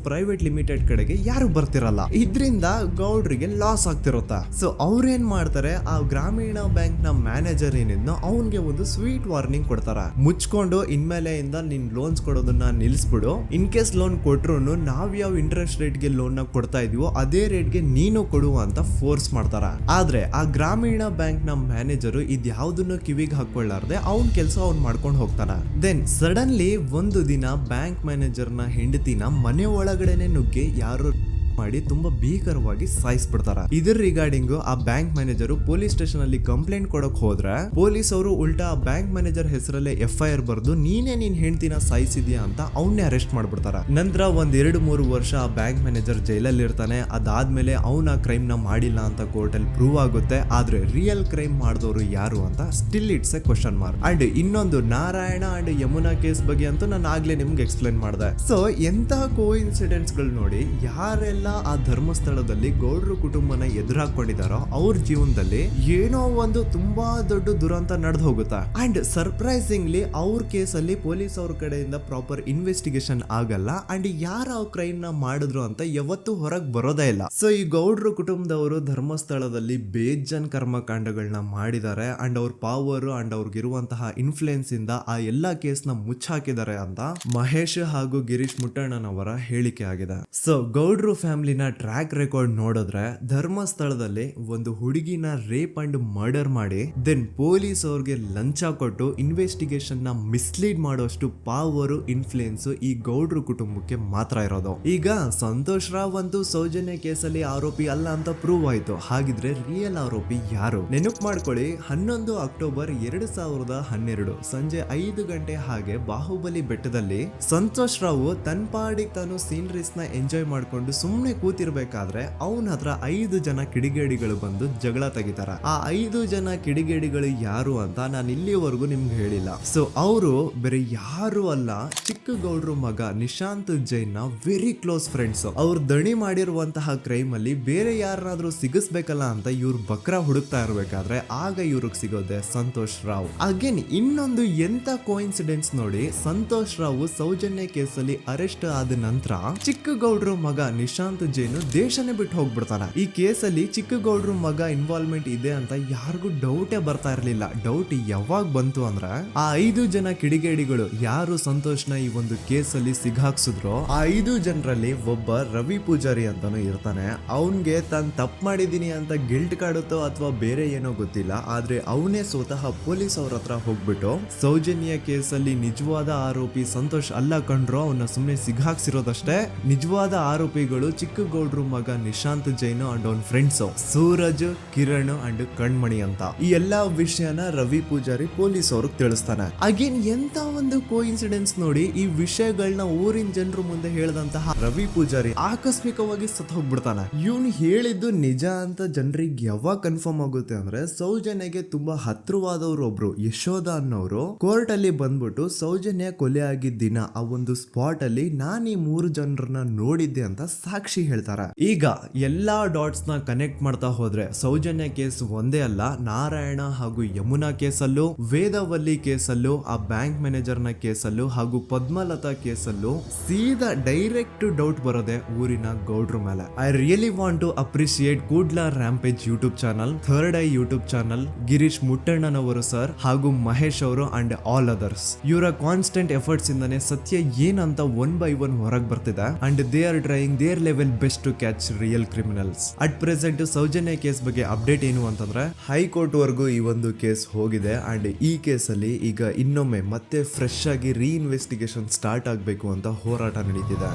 ಪ್ರೈವೇಟ್ ಲಿಮಿಟೆಡ್ ಕಡೆಗೆ ಯಾರು ಬರ್ತಿರಲ್ಲ. ಇದ್ರಿಂದ ಗೌಡ್ರಿಗೆ ಲಾಸ್ ಆಗ್ತಿರುತ್ತ. ಸೊ ಅವ್ರೇನ್ ಮಾಡ್ತಾರೆ, ಆ ಗ್ರಾಮೀಣ ಬ್ಯಾಂಕ್ ನ ಮ್ಯಾನೇಜರ್ ಏನಿದ್ನೋ ಅವನ್ಗೆ ಒಂದು ಸ್ವೀಟ್ ವಾರ್ನಿಂಗ್ ಕೊಡ್ತಾರ, ಮುಚ್ಕೊಂಡು ಇನ್ಮೇಲೆ ಇಂದ ನಿನ್ ಲೋನ್ಸ್ ಕೊಡೋದನ್ನ ನಿಲ್ಸ್ಬಿಡು. ಇನ್ ಕೇಸ್ ಲೋನ್ ಕೊಟ್ರು ನಾವ್ ಯಾವ ಇಂಟ್ರೆಸ್ಟ್ ರೇಟ್ ಗೆ ಲೋನ್ ನ ಕೊಡ್ತಾ ಇದೀವೋ ಅದೇ ರೇಟ್ ಗೆ ನೀನು ಕೊಡು ಅಂತ ಫೋರ್ಸ್ ಮಾಡ್ತಾರ. ಆದ್ರೆ ಆ ಗ್ರಾಮೀಣ ಬ್ಯಾಂಕ್ ನ ಮ್ಯಾನೇಜರ್ ಇದ್ಯಾವುದನ್ನು ಕಿವಿಗೆ ಹಾಕೊಳ್ಳಾರ್ದೆ ಅವ್ನ್ ಕೆಲಸ ಅವ್ನ್ ಮಾಡ್ಕೊಂಡು ಹೋಗ್ತಾನ. ದೆನ್ ಸಡನ್ಲಿ ಒಂದು ದಿನ ಬ್ಯಾಂಕ್ ಮ್ಯಾನೇಜರ್ ನ ಹೆಂಡತಿನ ಮನೆ ಒಳಗಡೆನೆ ನುಗ್ಗಿ ಯಾರು ಮಾಡಿ ತುಂಬಾ ಭೀಕರವಾಗಿ ಸಾಯಿಸ್ಬಿಡ್ತಾರ. ಇದರ ರಿಗಾರ್ಡಿಂಗ್ ಆ ಬ್ಯಾಂಕ್ ಮ್ಯಾನೇಜರ್ ಪೊಲೀಸ್ ಸ್ಟೇಷನ್ ಅಲ್ಲಿ ಕಂಪ್ಲೇಂಟ್ ಕೊಡಕ್ ಹೋದ್ರೆ ಪೊಲೀಸ್ ಅವರು ಉಲ್ಟಾ ಆ ಬ್ಯಾಂಕ್ ಮ್ಯಾನೇಜರ್ ಹೆಸರಲ್ಲೇ FIR ಬರ್ದು ನೀನೇ ನಿನ್ ಹೆಂಡತಿನ ಸಾಯಿಸಿದ್ಯಾ ಅಂತ ಅವನ್ನೇ ಅರೆಸ್ಟ್ ಮಾಡ್ಬಿಡ್ತಾರ. ನಂತರ 1-2-3 ವರ್ಷ ಆ ಬ್ಯಾಂಕ್ ಮ್ಯಾನೇಜರ್ ಜೈಲಲ್ಲಿ ಇರ್ತಾನೆ. ಅದಾದ್ಮೇಲೆ ಅವನ ಕ್ರೈಮ್ ನ ಮಾಡಿಲ್ಲ ಅಂತ ಕೋರ್ಟ್ ಅಲ್ಲಿ ಪ್ರೂವ್ ಆಗುತ್ತೆ. ಆದ್ರೆ ರಿಯಲ್ ಕ್ರೈಮ್ ಮಾಡಿದವರು ಯಾರು ಅಂತ still it's A question mark. And ಇನ್ನೊಂದು ನಾರಾಯಣ ಅಂಡ್ ಯಮುನಾ ಕೇಸ್ ಬಗ್ಗೆ ಅಂತೂ ನಾನು ಆಗ್ಲೇ ನಿಮ್ಗೆ ಎಕ್ಸ್ಪ್ಲೇನ್ ಮಾಡಿದೆ. ಸೊ ಎಂತ ಕೋಇನ್ಸಿಡೆಂಟ್ಸ್ ಗಳು ನೋಡಿ, ಯಾರೆಲ್ಲ ಆ ಧರ್ಮಸ್ಥಳದಲ್ಲಿ ಗೌಡ್ರು ಕುಟುಂಬನ ಎದುರಾಕೊಂಡಿದಾರೋ ಅವ್ರ ಜೀವನದಲ್ಲಿ ಏನೋ ಒಂದು ತುಂಬಾ ದೊಡ್ಡ ದುರಂತ ನಡೆದು ಹೋಗುತ್ತಾ. ಅಂಡ್ ಸರ್ಪ್ರೈಸಿಂಗ್ಲಿ ಅವ್ರ ಕೇಸಲ್ಲಿ ಪೊಲೀಸ್ ಅವ್ರ ಕಡೆಯಿಂದ ಪ್ರಾಪರ್ ಇನ್ವೆಸ್ಟಿಗೇಷನ್ ಆಗಲ್ಲ. ಅಂಡ್ ಯಾರ ಕ್ರೈಮ್ ನ ಮಾಡಿದ್ರು ಅಂತ ಯಾವತ್ತೂ ಹೊರಗೆ ಬರೋದೇ ಇಲ್ಲ. ಸೊ ಈ ಗೌಡ್ರು ಕುಟುಂಬದವರು ಧರ್ಮಸ್ಥಳದಲ್ಲಿ ಬೇಜನ್ ಕರ್ಮಕಾಂಡಗಳನ್ನ ಮಾಡಿದ್ದಾರೆ. ಅಂಡ್ ಅವ್ರ ಪವರ್ ಅಂಡ್ ಅವ್ರಿಗಿರುವಂತಹ ಇನ್ಫ್ಲೂಯೆನ್ಸ್ ಇಂದ ಆ ಎಲ್ಲಾ ಕೇಸ್ ನ ಮುಚ್ಚಾಕಿದ್ದಾರೆ ಅಂತ ಮಹೇಶ್ ಹಾಗೂ ಗಿರೀಶ್ ಮುಟ್ಟಣ್ಣನವರ ಹೇಳಿಕೆ ಆಗಿದೆ. ಸೊ ಗೌಡ್ರು ಫ್ಯಾಮಿಲಿನ ಟ್ರ್ಯಾಕ್ ರೆಕಾರ್ಡ್ ನೋಡಿದ್ರೆ ಧರ್ಮಸ್ಥಳದಲ್ಲಿ ಒಂದು ಹುಡುಗಿನ ರೇಪ್ ಅಂಡ್ ಮರ್ಡರ್ ಮಾಡಿ ದೆನ್ ಪೊಲೀಸ್ ಅವ್ರಿಗೆ ಲಂಚ ಕೊಟ್ಟು ಇನ್ವೆಸ್ಟಿಗೇಷನ್ ನ ಮಿಸ್ಲೀಡ್ ಮಾಡೋಷ್ಟು ಪವರ್ ಇನ್ಫ್ಲೂಯೆನ್ಸ್ ಈ ಗೌಡ್ರು ಕುಟುಂಬಕ್ಕೆ ಮಾತ್ರ ಇರೋದು. ಈಗ ಸಂತೋಷ್ ರಾವ್ ಅಂತೂ ಸೌಜನ್ಯ ಕೇಸಲ್ಲಿ ಆರೋಪಿ ಅಲ್ಲ ಅಂತ ಪ್ರೂವ್ ಆಯ್ತು. ಹಾಗಿದ್ರೆ ರಿಯಲ್ ಆರೋಪಿ ಯಾರು? ನೆನಪು ಮಾಡ್ಕೊಳ್ಳಿ, 11 ಅಕ್ಟೋಬರ್ 2012 ಸಂಜೆ 5 ಗಂಟೆ ಹಾಗೆ ಬಾಹುಬಲಿ ಬೆಟ್ಟದಲ್ಲಿ ಸಂತೋಷ್ ರಾವ್ ತನ್ನ ಪಾಡಿಗೆ ತಾನು ಸೀನರೀಸ್ ನ ಎಂಜಾಯ್ ಮಾಡ್ಕೊಂಡು ಸುಮ್ನೆ ಕೂತಿರ್ಬೇಕಾದ್ರೆ ಅವನ ಹತ್ರ 5 ಜನ ಕಿಡಿಗೇಡಿಗಳು ಬಂದು ಜಗಳ ತೆಗಿತಾರ. ಆ 5 ಜನ ಕಿಡಿಗೇಡಿಗಳು ಯಾರು ಅಂತ ನಾನು ಇಲ್ಲಿವರೆಗೂ ನಿಮ್ಗೆ ಹೇಳಿಲ್ಲ. ಸೊ ಅವರು ಬೇರೆ ಯಾರು ಅಲ್ಲ, ಚಿಕ್ಕ ಗೌಡ್ರು ಮಗ ನಿಶಾಂತ್ ಜೈನ್ ನ ವೆರಿ ಕ್ಲೋಸ್ ಫ್ರೆಂಡ್ಸ್. ಅವ್ರು ದಣಿ ಮಾಡಿರುವಂತಹ ಕ್ರೈಮ್ ಅಲ್ಲಿ ಬೇರೆ ಯಾರನ್ನಾದ್ರೂ ಸಿಗಿಸ್ಬೇಕಲ್ಲ ಅಂತ ಇವ್ರು ಬಕ್ರ ಹುಡುಕ್ತಾ ಇರ್ಬೇಕಾದ್ರೆ ಆಗ ಇವ್ರಿಗೆ ಸಿಗೋದೆ ಸಂತೋಷ್ ರಾವ್. ಅಗೇನ್ ಇನ್ನೊಂದು ಎಂತ ಕೋಇನ್ಸಿಡೆನ್ಸ್ ನೋಡಿ, ಸಂತೋಷ್ ರಾವ್ ಸೌಜನ್ಯ ಕೇಸಲ್ಲಿ ಅರೆಸ್ಟ್ ಆದ ನಂತರ ಚಿಕ್ಕ ಗೌಡ್ರು ಮಗ ನಿಶಾಂತ್ ಜೈನ್ ದೇಶನೇ ಬಿಟ್ಟು ಹೋಗ್ಬಿಡ್ತಾನೆ. ಈ ಕೇಸಲ್ಲಿ ಚಿಕ್ಕ ಗೌಡ್ರು ಮಗ ಇನ್ವಾಲ್ವ್ಮೆಂಟ್ ಇದೆ ಅಂತ ಯಾರಿಗೂ ಡೌಟೇ ಬರ್ತಾ ಇರ್ಲಿಲ್ಲ. ಡೌಟ್ ಯಾವಾಗ ಬಂತು ಅಂದ್ರೆ ಆ 5 ಜನ ಕಿಡಿಗೇಡಿಗಳು ಯಾರು ಸಂತೋಷ್ನ ಈ ಒಂದು ಕೇಸಲ್ಲಿ ಸಿಗಾಕ್ಸಿದ್ರು ಆ 5 ಜನರಲ್ಲಿ ಒಬ್ಬ ರವಿ ಪೂಜಾರಿ ಅಂತಾನು ಇರ್ತಾನೆ. ಅವನ್ಗೆ ತಾನು ತಪ್ಪು ಮಾಡಿದೀನಿ ಅಂತ ಗಿಲ್ಟ್ ಕಾಡುತ್ತೋ ಅಥವಾ ಬೇರೆ ಏನೋ ಗೊತ್ತಿಲ್ಲ, ಆದ್ರೆ ಅವನೇ ಸ್ವತಃ ಪೊಲೀಸ್ ಅವ್ರ ಹತ್ರ ಹೋಗ್ಬಿಟ್ಟು ಸೌಜನ್ಯ ಕೇಸಲ್ಲಿ ನಿಜವಾದ ಆರೋಪಿ ಸಂತೋಷ್ ಅಲ್ಲ ಕಂಡ್ರು, ಅವನ್ನ ಸುಮ್ನೆ ಸಿಗಾಕ್ಸಿರೋದಷ್ಟೇ, ನಿಜವಾದ ಆರೋಪಿಗಳು ಚಿಕ್ಕ ಗೌಡ್ರು ಮಗ ನಿಶಾಂತ್ ಜೈನ್ ಅಂಡ್ ಅವನ್ ಫ್ರೆಂಡ್ಸ್ ಸೂರಜ್, ಕಿರಣ್ ಅಂಡ್ ಕಣ್ಮಣಿ ಅಂತ. ಈ ಎಲ್ಲಾ ವಿಷಯನ ರವಿ ಪೂಜಾರಿ ಪೊಲೀಸ್ ಅವ್ರಿಗೆ ತಿಳಿಸ್ತಾನೆ. ಅಗೇನ್ ಎಂತ ಒಂದು ಕೋಇನ್ಸಿಡೆನ್ಸ್ ನೋಡಿ, ಈ ವಿಷಯಗಳನ್ನ ಊರಿನ ಜನರ ಮುಂದೆ ಹೇಳಿದಂತಹ ರವಿ ಪೂಜಾರಿ ಆಕಸ್ಮಿಕವಾಗಿ ಸತ್ ಹೋಗ್ಬಿಡ್ತಾನೆ. ಇವನು ಹೇಳಿದ್ದು ನಿಜ ಅಂತ ಜನರಿಗೆ ಯಾವಾಗ ಕನ್ಫರ್ಮ್ ಆಗುತ್ತೆ ಅಂದ್ರೆ ಸೌಜನ್ಯಗೆ ತುಂಬಾ ಹತ್ರವಾದವ್ರು ಒಬ್ರು ಯಶೋಧ ಅನ್ನೋರು ಕೋರ್ಟ್ ಅಲ್ಲಿ ಬಂದ್ಬಿಟ್ಟು ಸೌಜನ್ಯ ಕೊಲೆ ಆಗಿದ್ದ ದಿನ ಆ ಒಂದು ಸ್ಪಾಟ್ ಅಲ್ಲಿ ನಾನು ಈ 3 ಜನರನ್ನ ನೋಡಿದ್ದೆ ಅಂತ ಸಾಕ್ಷಿ ಹೇಳ್ತಾರೆ. ಈಗ ಎಲ್ಲಾ ಡಾಟ್ಸ್ ನ ಕನೆಕ್ಟ್ ಮಾಡ್ತಾ ಹೋದ್ರೆ ಸೌಜನ್ಯ ಕೇಸ್ ಒಂದೇ ಅಲ್ಲ, ನಾರಾಯಣ ಹಾಗೂ ಯಮುನಾ ಕೇಸಲ್ಲೂ, ವೇದವಲ್ಲಿ ಕೇಸಲ್ಲೂ, ಆ ಬ್ಯಾಂಕ್ ಮ್ಯಾನೇಜರ್ ನ ಕೇಸಲ್ಲೂ ಹಾಗೂ ಪದ್ಮಲತಾ ಕೇಸಲ್ಲೂ ಸೀದಾ ಡೈರೆಕ್ಟ್ ಡೌಟ್ ಬರೋದೆ ಊರಿನ ಗೌಡ್ರ ಮೇಲೆ. I really want to appreciate Kudla rampage YouTube channel, third eye YouTube channel, Girish ಮುಟ್ಟಣ್ಣನವರು ಸರ್ ಹಾಗೂ ಮಹೇಶ್ ಅವರು ಅಂಡ್ ಆಲ್ ಅದರ್ಸ್. ಇವರ ಕಾನ್ಸ್ಟೆಂಟ್ ಎಫರ್ಟ್ಸ್ ಇಂದಾನೆ ಸತ್ಯ ಏನಂತ 1 by 1 ಹೊರಗೆ ಬರ್ತಿದೆ and they are trying their level best to catch real criminals. At present Soujanya case ಬಗ್ಗೆ ಅಪ್ಡೇಟ್ ಏನು ಅಂತಂದ್ರೆ ಹೈಕೋರ್ಟ್ ವರೆಗೂ ಈ ಒಂದು ಕೇಸ್ ಹೋಗಿದೆ ಅಂಡ್ ಈ ಕೇಸಲ್ಲಿ ಈಗ ಇನ್ನೊಮ್ಮೆ ಮತ್ತೆ ಫ್ರೆಶ್ ಆಗಿ ರೀಇನ್ವೆಸ್ಟಿಗೇಷನ್ ಸ್ಟಾರ್ಟ್ ಆಗಬೇಕು ಅಂತ ಹೋರಾಟ ನಡೀತಿದೆ.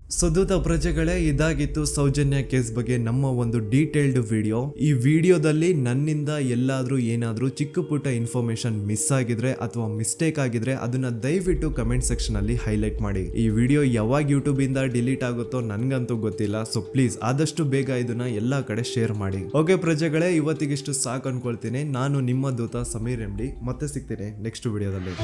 ಸುದೂತ ಪ್ರಜೆಗಳೇ, ಇದಾಗಿತ್ತು ಸೌಜನ್ಯ ಕೇಸ್ ಬಗ್ಗೆ ನಮ್ಮ ಒಂದು ಡೀಟೇಲ್ಡ್ ವಿಡಿಯೋ. ಈ ವಿಡಿಯೋದಲ್ಲಿ ನನ್ನಿಂದ ಎಲ್ಲಾದ್ರೂ ಏನಾದ್ರೂ ಚಿಕ್ಕ ಪುಟ್ಟ ಇನ್ಫಾರ್ಮೇಶನ್ ಮಿಸ್ ಆಗಿದ್ರೆ ಅಥವಾ ಮಿಸ್ಟೇಕ್ ಆಗಿದ್ರೆ ಅದನ್ನ ದಯವಿಟ್ಟು ಕಮೆಂಟ್ ಸೆಕ್ಷನ್ ಅಲ್ಲಿ ಹೈಲೈಟ್ ಮಾಡಿ. ಈ ವಿಡಿಯೋ ಯಾವಾಗ ಯೂಟ್ಯೂಬ್ ಇಂದ ಡಿಲೀಟ್ ಆಗುತ್ತೋ ನನ್ಗಂತೂ ಗೊತ್ತಿಲ್ಲ. ಸೊ ಪ್ಲೀಸ್ ಆದಷ್ಟು ಬೇಗ ಇದನ್ನ ಎಲ್ಲಾ ಕಡೆ ಶೇರ್ ಮಾಡಿ. ಓಕೆ ಪ್ರಜೆಗಳೇ, ಇವತ್ತಿಗಿಷ್ಟು ಸಾಕು ಅನ್ಕೊಳ್ತೀನಿ. ನಾನು ನಿಮ್ಮ ದೂತ ಸಮೀರ್ MD. ಮತ್ತೆ ಸಿಗ್ತೀನಿ ನೆಕ್ಸ್ಟ್ ವಿಡಿಯೋದಲ್ಲಿ.